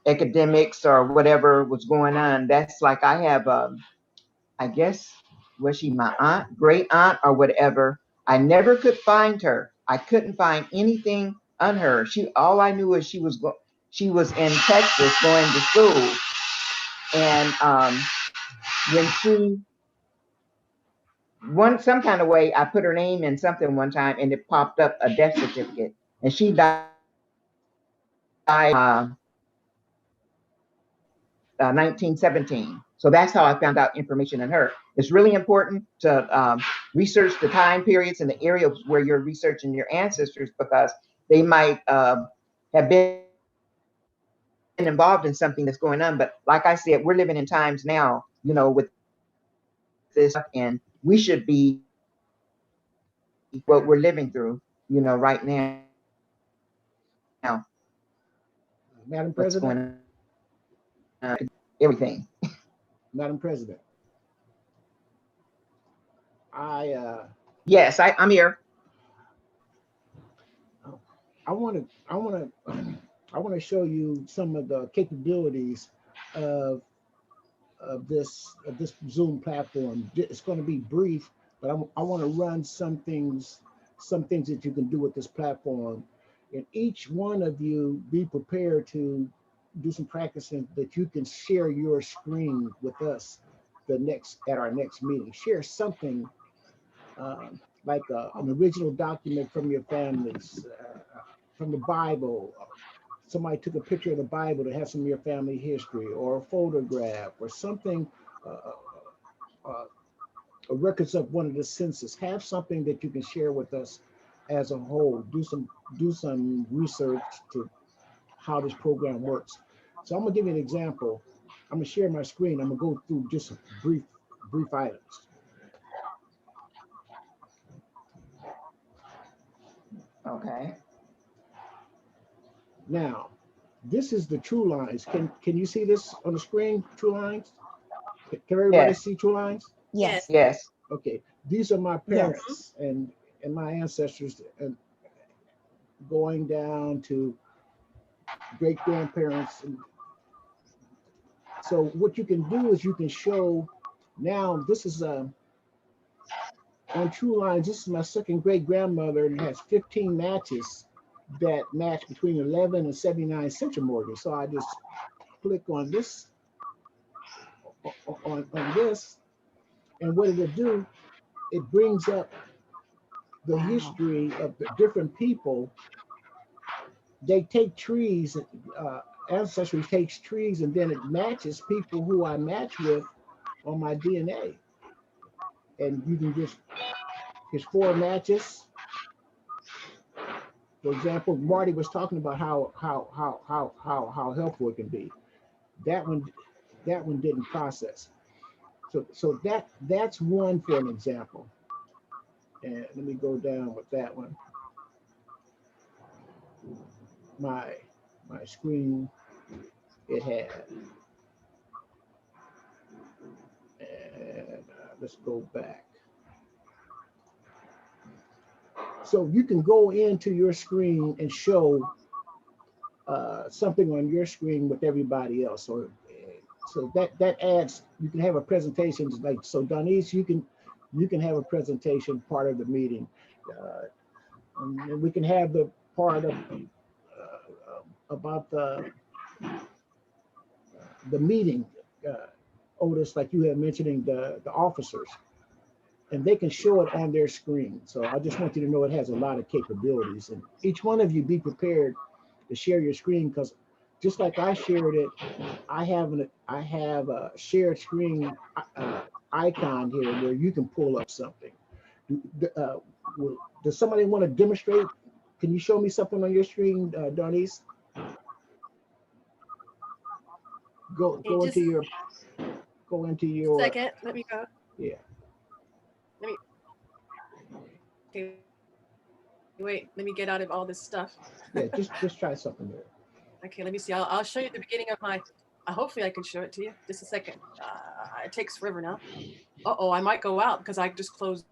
academics or whatever was going on. That's like I have, I guess, was she my aunt, great aunt or whatever? I never could find her. I couldn't find anything on her. All I knew is she was in Texas going to school. And when she, some kind of way, I put her name in something one time and it popped up a death certificate, and she died 1917. So that's how I found out information on her. It's really important to research the time periods and the areas where you're researching your ancestors, because they might have been involved in something that's going on. But like I said, we're living in times now, you know, with this, and we should be what we're living through, you know, right now. Madam What's President, going on, everything. Madam President, Yes, I'm here. I want to show you some of the capabilities of this Zoom platform. It's going to be brief, but I want to run some things that you can do with this platform. And each one of you be prepared to do some practicing that you can share your screen with us at our next meeting. Share something like an original document from your families, from the Bible. Somebody took a picture of the Bible to have some of your family history, or a photograph, or something, records of one of the census. Have something that you can share with us as a whole. Do some research to how this program works. So I'm gonna give you an example. I'm gonna share my screen. I'm gonna go through just brief items. Okay. Now, this is the true lines. Can you see this on the screen? True lines. Can everybody Yes. see true lines? Yes. Yes. Okay. These are my parents and my ancestors, and going down to great grandparents. And so what you can do is you can show. Now this is on True Lines. This is my second great grandmother, and it has 15 matches that match between 11 and 79 centimorgans. So I just click on this, on this, and what it'll do, it brings up the history of the different people. They take trees, Ancestry takes trees, and then it matches people who I match with on my DNA. And you can just, here's 4 matches. For example, Marty was talking about how helpful it can be. That one didn't process. So that's one for an example. And let me go down with that one. My screen, it had. And let's go back. So you can go into your screen and show something on your screen with everybody else. So that adds, you can have a presentation like, so Donise, you can have a presentation part of the meeting. And we can have the part of about the meeting, Otis, like you had mentioning the officers, and they can show it on their screen. So I just want you to know it has a lot of capabilities, and each one of you be prepared to share your screen, because just like I shared it, I have a shared screen icon here where you can pull up something. Does somebody want to demonstrate? Can you show me something on your screen, Darnice? Go into your Second, let me go. Yeah. Let me. Okay. Wait, let me get out of all this stuff. Yeah, just try something there. Okay, let me see. I'll show you the beginning of my. Hopefully, I can show it to you. Just a second. It takes forever now. Uh-oh, I might go out because I just closed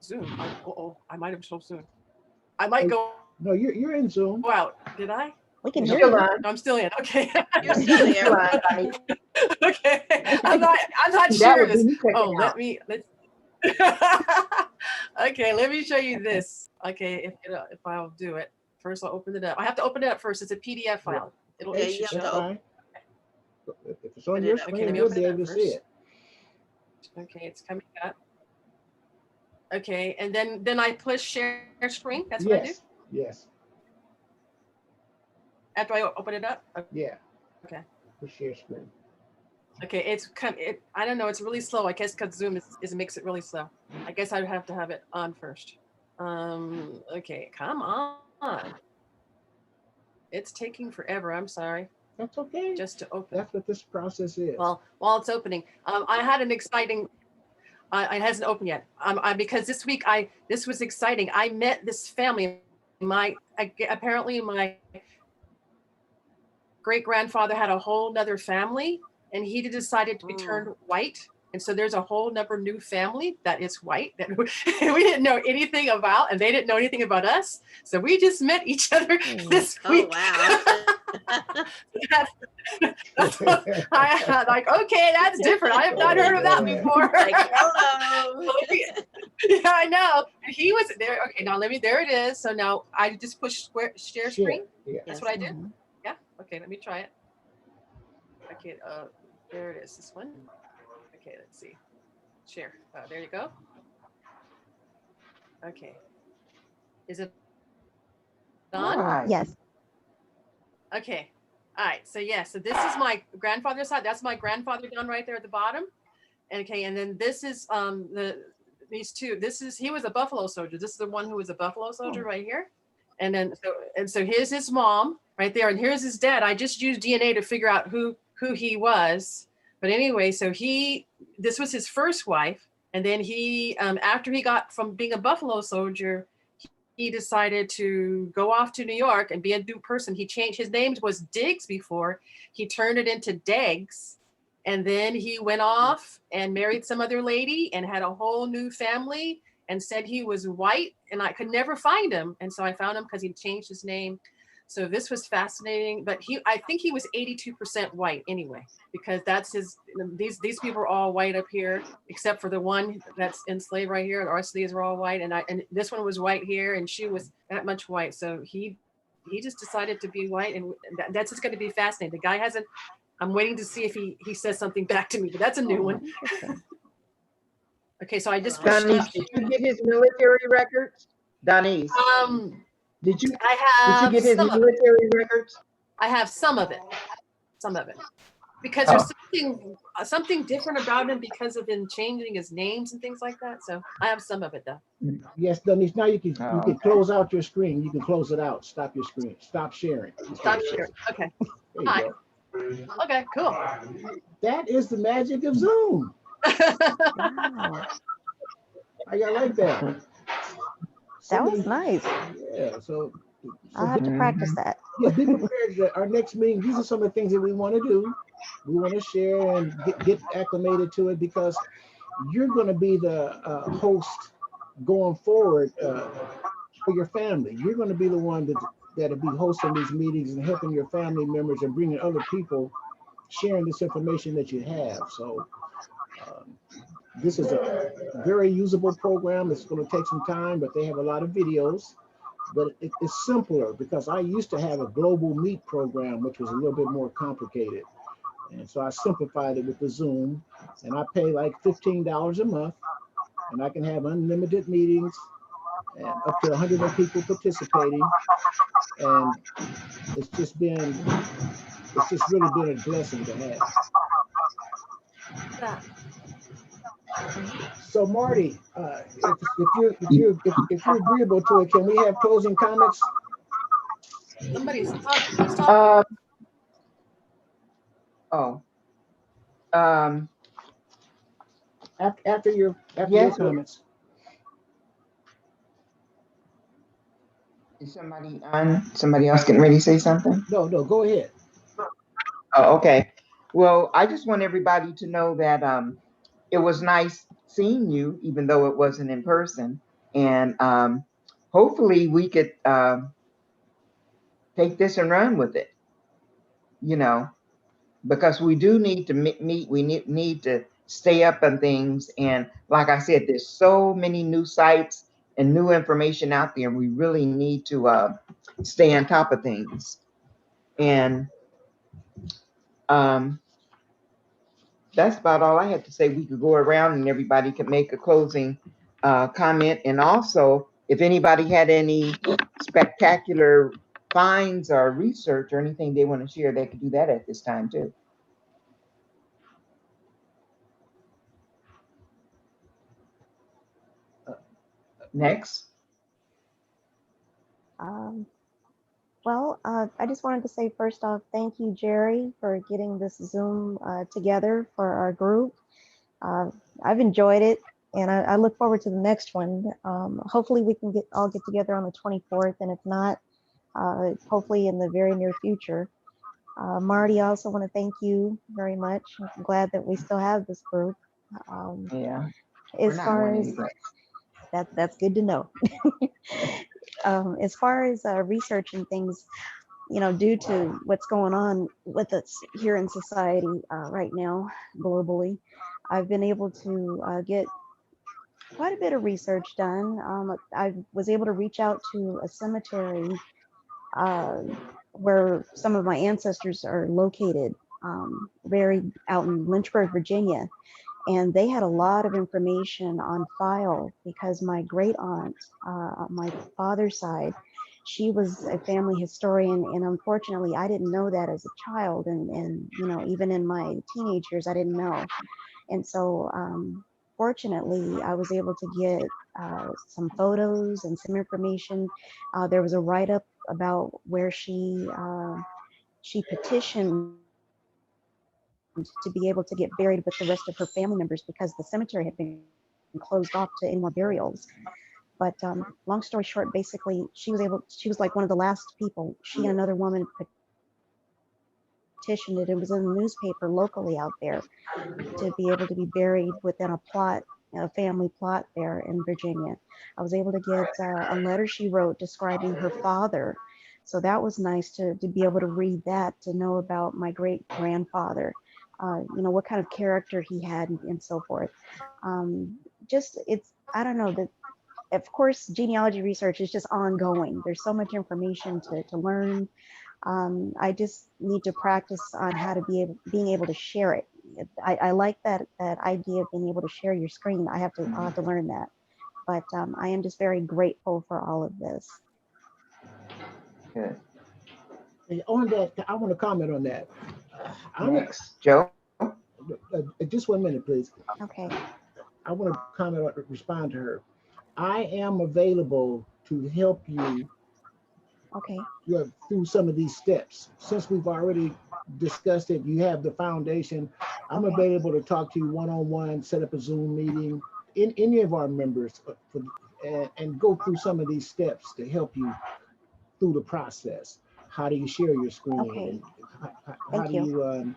Zoom. I might have closed Zoom. I might go. No, you're in Zoom. Out. Did I? We can You're hear still you. on. I'm still in. Okay. You're still You're still there. on, Donnie. Okay. I'm not That sure. would be you checking Oh, out. let's. Okay, let me show you this. Okay, if I'll do it. First, I'll open it up. I have to open it up first. It's a PDF file. It'll Yeah, it should you have show. to open. If it's on Put your it up. Okay, let screen, me you'll open be it able up to see first. it. Okay, it's coming up. Okay, and then I push share screen. That's what I do Yes. Yes. after I open it up. Yeah. Okay. The share screen. Okay, I don't know. It's really slow. I guess because Zoom makes it really slow. I guess I would have to have it on first. Okay, come on. It's taking forever. I'm sorry. That's okay. Just to open. That's what this process is. Well, while it's opening, I had an exciting. It hasn't opened yet. Because this week this was exciting. I met this family. Apparently my great grandfather had a whole nother family, and he decided to be turned white. And so there's a whole new family that is white that we didn't know anything about, and they didn't know anything about us. So we just met each other this week. Oh, wow. That's what I had, like, okay, that's different. I have not heard of that before. Like, hello. Yeah, I know. He was there. Okay, now there it is. So now I just push share screen. Yeah. That's what I did. Yeah. Okay, let me try it. Okay, there it is. This one. Okay, let's see. Share. There you go. Okay. Is it on? Right. Yes. Okay. All right. So yeah. So this is my grandfather's side. That's my grandfather down right there at the bottom. Okay. And then this is these two. He was a Buffalo soldier. This is the one who was a Buffalo soldier right here. And then so here's his mom right there, and here's his dad. I just used DNA to figure out who he was. But anyway, so this was his first wife, and then he after he got from being a Buffalo soldier, he decided to go off to New York and be a new person. He changed his name was Diggs before. He turned it into Deggs. And then he went off and married some other lady and had a whole new family and said he was white, and I could never find him. And so I found him because he changed his name. So this was fascinating, but I think he was 82% white anyway, because that's these people are all white up here, except for the one that's enslaved right here. The rest of these are all white. And this one was white here, and she was that much white. So he just decided to be white, and that's just going to be fascinating. The guy hasn't, I'm waiting to see if he says something back to me, but that's a new one. Okay, so I just pushed Donnie, did you get his military records? Donnie, did you get his military records? I have some of it, because there's something different about him because of him changing his names and things like that. So I have some of it though. Yes, Denise. Now you can close out your screen. You can close it out. Stop your screen. Stop sharing. Stop sharing. Okay. There you go. Okay. Cool. That is the magic of Zoom. Wow. I like that. That was nice. Yeah. So I'll have to practice that. Yeah, be prepared that our next meeting, these are some of the things that we want to do. We want to share and get acclimated to it, because you're going to be the host going forward for your family. You're going to be the one that'll be hosting these meetings and helping your family members and bringing other people sharing this information that you have. So this is a very usable program. It's going to take some time, but they have a lot of videos. But it's simpler because I used to have a global meet program, which was a little bit more complicated. And so I simplified it with the Zoom, and I pay like $15 a month, and I can have unlimited meetings and up to 100 people participating. And it's just really been a blessing to have. Yeah. So Marty, if you're agreeable to it, can we have closing comments? Somebody's talking. Who's talking? Oh, um, After your yes. comments. Is somebody on? Somebody else getting ready to say something? No, go ahead. Oh, okay. Well, I just want everybody to know that it was nice seeing you, even though it wasn't in person. And hopefully we could take this and run with it, you know, because we do need to meet. We need to stay up on things. And like I said, there's so many new sites and new information out there. We really need to stay on top of things. And that's about all I had to say. We could go around and everybody could make a closing comment. And also, if anybody had any spectacular finds or research or anything they want to share, they could do that at this time too. Next. Well, I just wanted to say first off, thank you, Jerry, for getting this Zoom together for our group. I've enjoyed it, and I look forward to the next one. Hopefully we can all get together on the 24th, and if not, hopefully in the very near future. Marty, I also want to thank you very much. I'm glad that we still have this group. Yeah. As far as that's good to know. As far as research and things, you know, due to what's going on with us here in society right now, globally, I've been able to get quite a bit of research done. I was able to reach out to a cemetery where some of my ancestors are located, buried out in Lynchburg, Virginia. And they had a lot of information on file because my great aunt, on my father's side, she was a family historian. And unfortunately, I didn't know that as a child. And you know, even in my teenage years, I didn't know. And so fortunately, I was able to get some photos and some information. There was a write-up about where she petitioned to be able to get buried with the rest of her family members because the cemetery had been closed off to any more burials. But long story short, basically, she was like one of the last people. She and another woman petitioned it. It was in the newspaper locally out there to be able to be buried within a plot, a family plot there in Virginia. I was able to get a letter she wrote describing her father. So that was nice to be able to read that, to know about my great grandfather, you know, what kind of character he had and so forth. I don't know, that of course, genealogy research is just ongoing. There's so much information to learn. I just need to practice on how to being able to share it. I like that idea of being able to share your screen. I'll have to learn that. But I am just very grateful for all of this. Good. On that, I want to comment on that. Next, Joe. Just 1 minute, please. Okay. I want to comment, respond to her. I am available to help you. Okay. Through some of these steps. Since we've already discussed it, you have the foundation. I'm available to talk to you one-on-one, set up a Zoom meeting, in any of our members, and go through some of these steps to help you through the process. How do you share your screen? Okay. And how do you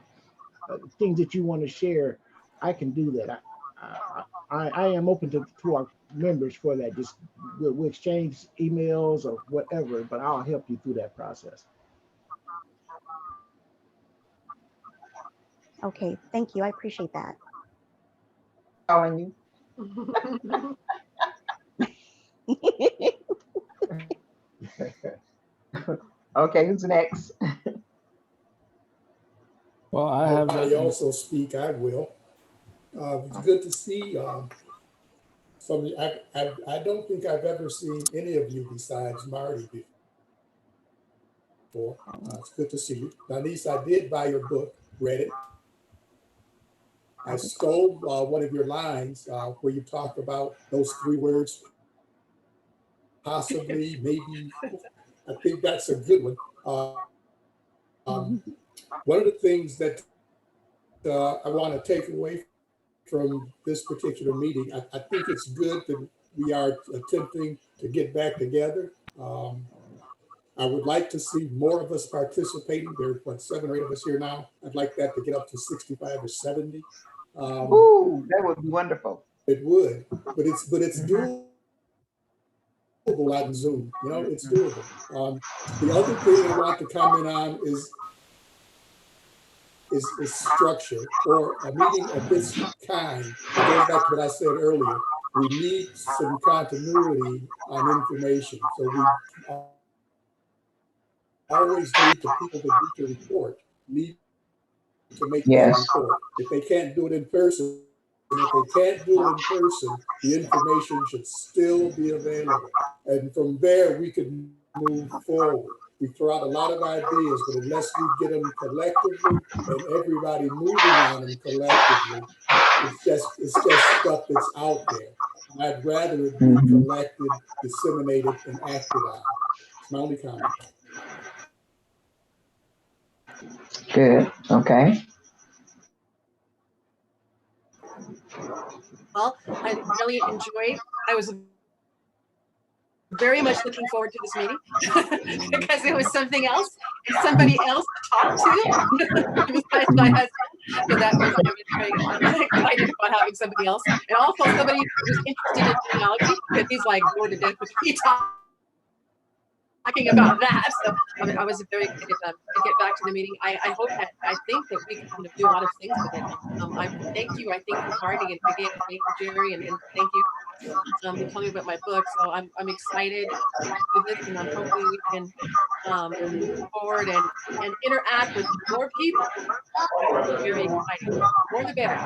things that you want to share? I can do that. I am open to members for that. Just we'll exchange emails or whatever, but I'll help you through that process. Okay, thank you. I appreciate that. Calling you. Okay, who's next? Well, I have I also speak, I will. It's good to see some. I don't think I've ever seen any of you besides Marty before. It's good to see you. Denise, I did buy your book, read it. I stole one of your lines where you talk about those 3 words, possibly, maybe. I think that's a good one. One of the things that I want to take away from this particular meeting, I think it's good that we are attempting to get back together. I would like to see more of us participating. There's 7 or 8 of us here now. I'd like that to get up to 65 or 70. Ooh, that would be wonderful. It would, but it's doable on Zoom. You know, it's doable. The other thing I want to comment on is structure. For a meeting of this kind, it goes back to what I said earlier. We need some continuity on information. So we always need the people that need to report need to make that report. If they can't do it in person, and if they can't do it in person, the information should still be available. And from there, we can move forward. We throw out a lot of ideas, but unless we get them collectively and everybody moving on them collectively, it's just stuff that's out there. And I'd rather it be collected, disseminated, and acted on. It's my only comment. Good. Okay. Well, I really enjoyed. I was very much looking forward to this meeting because it was something else and somebody else to talk to besides my husband. So that was, I was very excited about having somebody else, and also somebody who's interested in genealogy, because he's like bored to death with me talking about that. So I was very excited to get back to the meeting. I hope that, I think that we can do a lot of things with it. I thank you. I thank you, Marty, and again, thank you, Jerry, and thank you for telling me about my book. So I'm excited for this, and I'm hoping we can move forward and interact with more people. I'm very excited. More the better.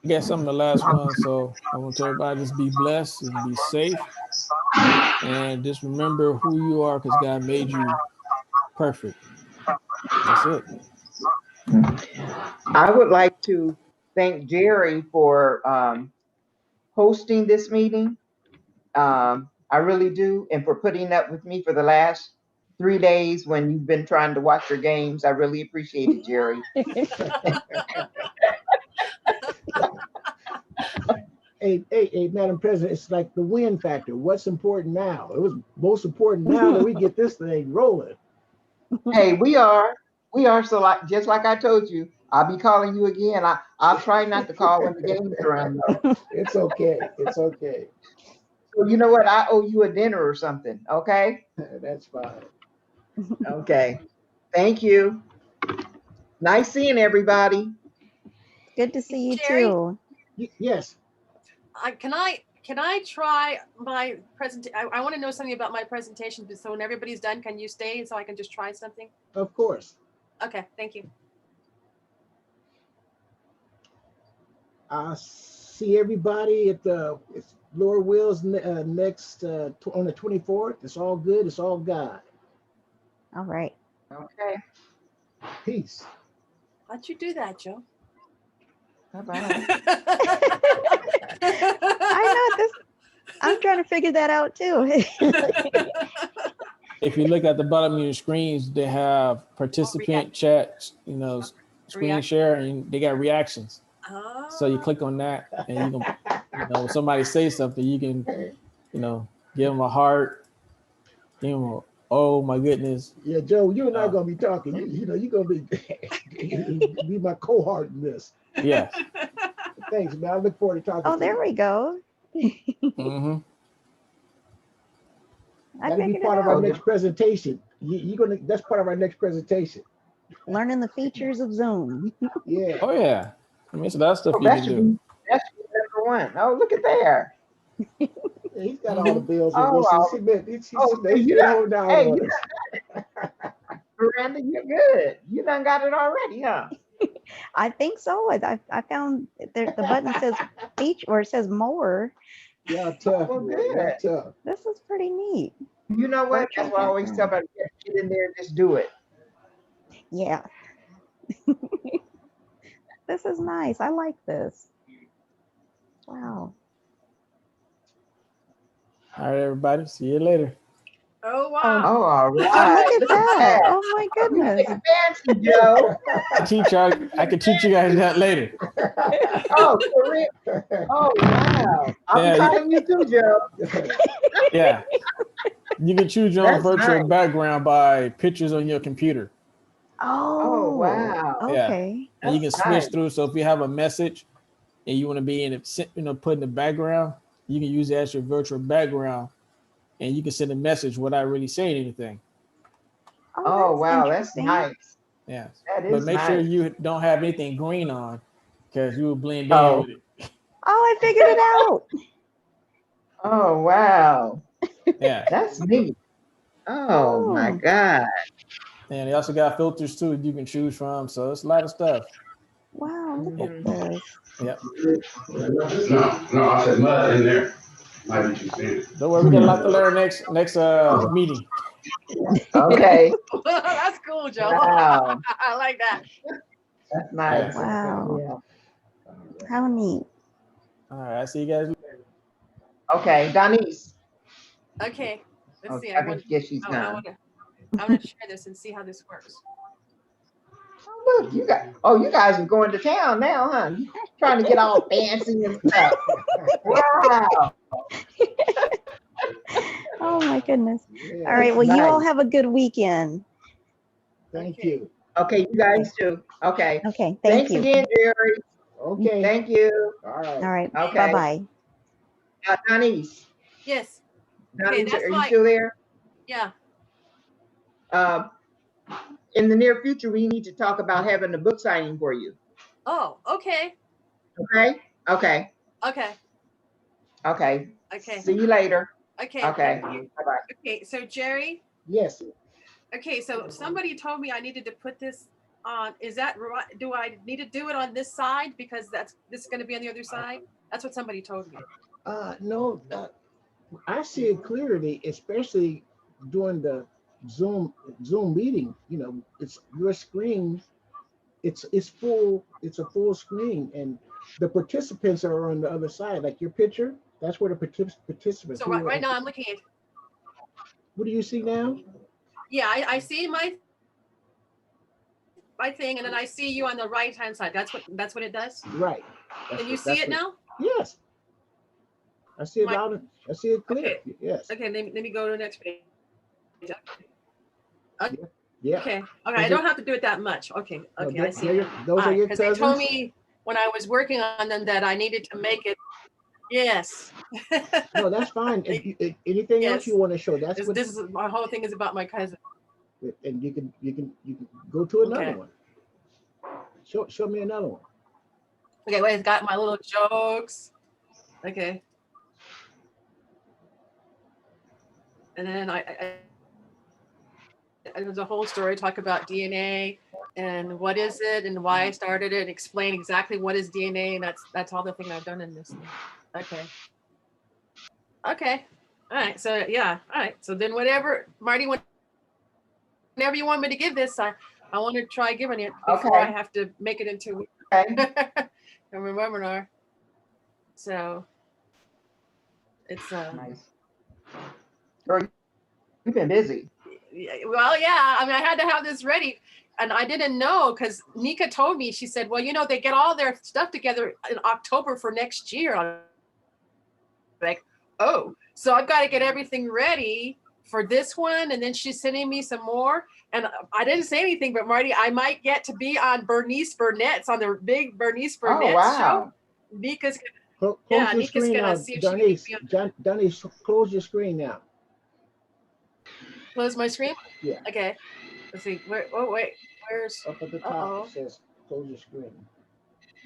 I guess I'm the last one, so I want everybody to just be blessed and be safe, and just remember who you are, because God made you perfect. That's it. I would like to thank Jerry for hosting this meeting. I really do, and for putting up with me for the last 3 days when you've been trying to watch your games. I really appreciate it, Jerry. Hey, Madam President, it's like the win factor. What's important now? It was most important now that we get this thing rolling. Hey, we are. So like, just like I told you, I'll be calling you again. I'll try not to call when the game's around. It's okay. It's okay. So you know what? I owe you a dinner or something. Okay. That's fine. Okay. Thank you. Nice seeing everybody. Good to see you Jerry? too. Yes. Can I try my presentation? I want to know something about my presentation. So when everybody's done, can you stay so I can just try something? Of course. Okay, thank you. I'll see everybody at the Laura Will's next on the 24th. It's all good. It's all God. All right. Okay. Peace. How'd you do that, Joe? Bye-bye. I know this. I'm trying to figure that out too. If you look at the bottom of your screens, they have participant chat, screen share, and they got reactions. Oh. So you click on that, and you can, when somebody says something, you can, give them a heart, give them Oh my goodness. Yeah, Joe, you and I Uh, are gonna be talking. You know, you're gonna be be my cohort in this. yes. Thanks, man. I look forward to talking Oh, to there you. we go. Mm-hmm. I That'll be figured it part of our out. next presentation. You're gonna. That's part of our next presentation. Learning the features of Zoom. Yeah. Oh yeah. I mean, so that's stuff Oh, you that can should do. be number 1. Oh, look at there. He's got all the Mm-hmm. bells and Oh, whistles. He's oh, so been you done, holding down hey, on you us. Miranda, you're good. You done got it already, huh? I think so. I found the button says feature or it says more. Y'all tough, Well, boy. Y'all good. tough. This is pretty neat. You know what? Virtual That's what I always tell background. about get in there and just do it. Yeah, this is nice. I like this. Wow. All right, everybody. See you later. Oh Oh, wow. Oh, all oh, look right. at Look that. at that. Oh my You goodness. get fancy, Joe. I can teach you guys that later. Oh, for real? Oh, wow. I'll be Yeah, calling you too, Joe. yeah. You can choose your own That's virtual nice. background by pictures on your computer. Oh, Oh, wow. Yeah. okay. And you can That's switch nice. through. So if you have a message and you want to be in it, put in the background, you can use it as your virtual background, and you can send a message without really saying anything. Oh, Oh, that's wow. That's interesting. nice. Yeah. That But is make sure nice. you don't have anything green on, because you will blend in Oh, with it. Oh, I figured it out. oh, wow. Yeah. That's neat. Oh, my Oh, God. And they also got filters too you can choose from. So it's a lot of stuff. wow, look at Mhm. this. Yep. No, I said mud in there. Might be too thin. Don't worry, we got a lot to learn next meeting. Okay. That's cool, Joe. Wow. I like that. That's Yeah. nice. Wow, Yeah. how neat. All right. I see you guys. Okay, Donise. Okay. Let's Okay, see. I guess she's I gone. want to share this and see how this works. Oh, look, you guys are going to town now, huh? You trying to get all fancy and stuff. Wow. Oh my goodness. Yeah, All right, That's well, you all nice. have a good weekend. thank Okay. you. Okay, you guys too. Okay. Okay, thank Thanks you. again, Jerry. Okay. Thank you. All right. All right, Okay. bye-bye. Donise. Yes. Okay, Donise, that's are you my still there? yeah. In the near future, we need to talk about having a book signing for you. Oh, okay. Okay? Okay. Okay. Okay. Okay. See you later. Okay. Okay. Thank you. Bye-bye. Okay, so Jerry, Yes. okay, so somebody told me I needed to put this on. Is that right? Do I need to do it on this side because this is going to be on the other side? That's what somebody told me. No, I see it clearly, especially during the Zoom meeting. You know, it's your screen. It's full. It's a full screen, and the participants are on the other side. Like your picture, that's where the participants. So right now I'm looking at What do you see now? yeah, I see my thing, and then I see you on the right hand side. That's what it does. Right. Can you see it now? Yes, I see it My- loud. I see it clear. Okay. Yes. Okay, let me go to the next page. Yeah. Okay. I don't have to do it that much. Okay. No, Okay, I see. those are your Because they cousins. told me when I was working on them that I needed to make it. Yes. No, that's fine. Anything else Yes. you want to show? That's what. This is my whole thing is about my cousin. And you can go to another Okay. one. Show me another one. Okay, wait, it's got my little jokes. Okay. And then there's a whole story talk about DNA and what is it and why I started it, explain exactly what is DNA, and that's all the thing I've done in this thing. Okay. Okay. All right. So yeah. All right. So then whatever, Marty, whenever you want me to give this, I want to try giving it before Okay. I have to make it into Okay. a webinar. So it's Nice. Girl, you've been busy. well, yeah. I mean, I had to have this ready, and I didn't know because Nika told me. She said, "Well, they get all their stuff together in October for next year." I'm like, oh, so I've got to get everything ready for this one, and then she's sending me some more. And I didn't say anything, but Marty, I might get to be on Bernice Burnett's, on the big Bernice Oh, Burnett's wow. show. Nika's Close yeah, your Nika's screen gonna now, see if she can Denise. get me on. Denise, close your screen now. Close my screen. Yeah. Okay. Let's see. Where? Oh wait. Where's? Up at the top, Uh-oh. it says close your screen.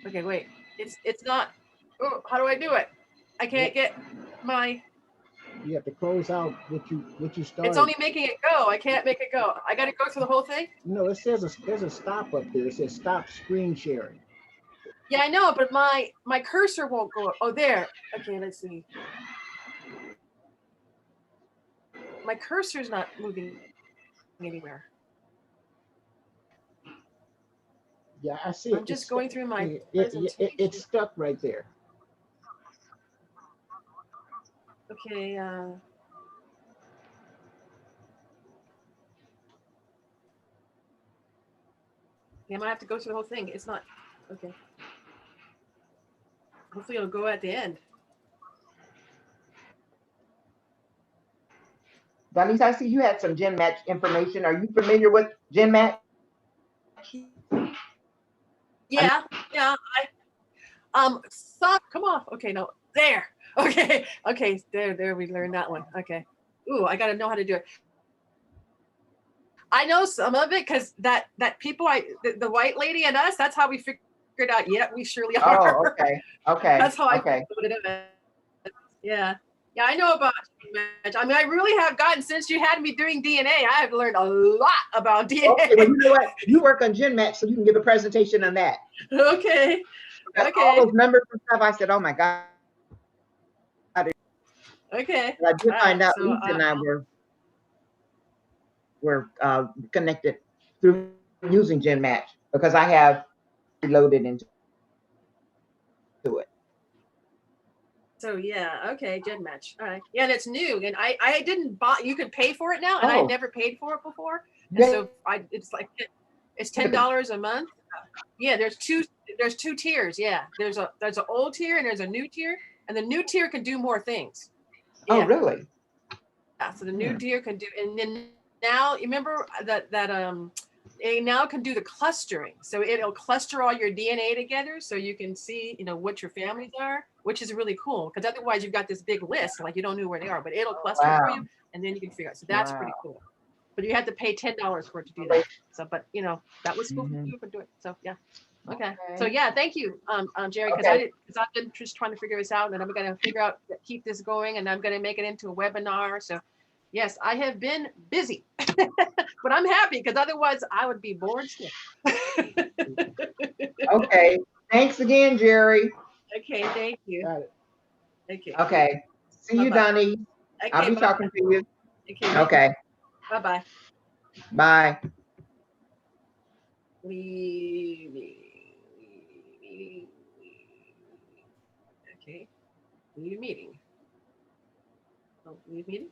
Okay, wait. It's not. Oh, how do I do it? I can't get my. You have to close out what you started. It's only making it go. I can't make it go. I got to go through the whole thing. No, it says there's a stop up there. It says stop screen sharing. Yeah, I know, but my cursor won't go up. Oh, there. Okay, let's see. My cursor's not moving anywhere. Yeah, I see it. I'm just going through my It's stuck right there. Okay. Yeah, I might have to go through the whole thing. It's not okay. Hopefully, it'll go at the end. Denise, I see you had some Gen Match information. Are you familiar with Gen Match? Yeah, yeah. Stop. Come off. Okay, no. There. Okay. Okay. There. We learned that one. Okay. Ooh, I gotta know how to do it. I know some of it because that people the white lady and us, that's how we figured out. Yeah, we surely are. Oh, okay. Okay. That's how I okay. put it in. Yeah. Yeah, I know about Gen Match. I mean, I really have gotten, since you had me doing DNA, I have learned a lot about DNA. Okay, well, you know what? You work on Gen Match, so you can give a presentation on that. Okay. Because Okay. all those numbers and stuff, I said, oh my God. Okay. And I did find out so, Lisa and I were connected through using Gen Match because I have loaded into it. So yeah, okay, Gen Match. All right. Yeah, and it's new. And I didn't buy, you could pay for it now, and I never paid for it before. And so it's like it's $10 a month. Yeah, there's two tiers. Yeah. There's an old tier and there's a new tier. And the new tier can do more things. Yeah. Oh, really? Yeah. So the new tier can do, and then now you remember that it now can do the clustering. So it'll cluster all your DNA together so you can see, what your families are, which is really cool. Because otherwise you've got this big list, like you don't know where they are, but it'll cluster it for you, and then you can figure out. So that's pretty cool. But you have to pay $10 for it to do that. So, but that was cool for you to do it. So yeah. Okay. So yeah, thank you, Jerry, because I've been just trying to figure this out, and I'm gonna figure out, keep this going, and I'm gonna make it into a webinar. So yes, I have been busy, but I'm happy because otherwise I would be bored still. Okay. Thanks again, Jerry. Okay, thank you. Got it. Okay. Okay. See you, Donnie. Okay, I'll be talking to you. Okay. Okay. Bye-bye. Bye. Okay. Leave meeting. Oh, leave meeting.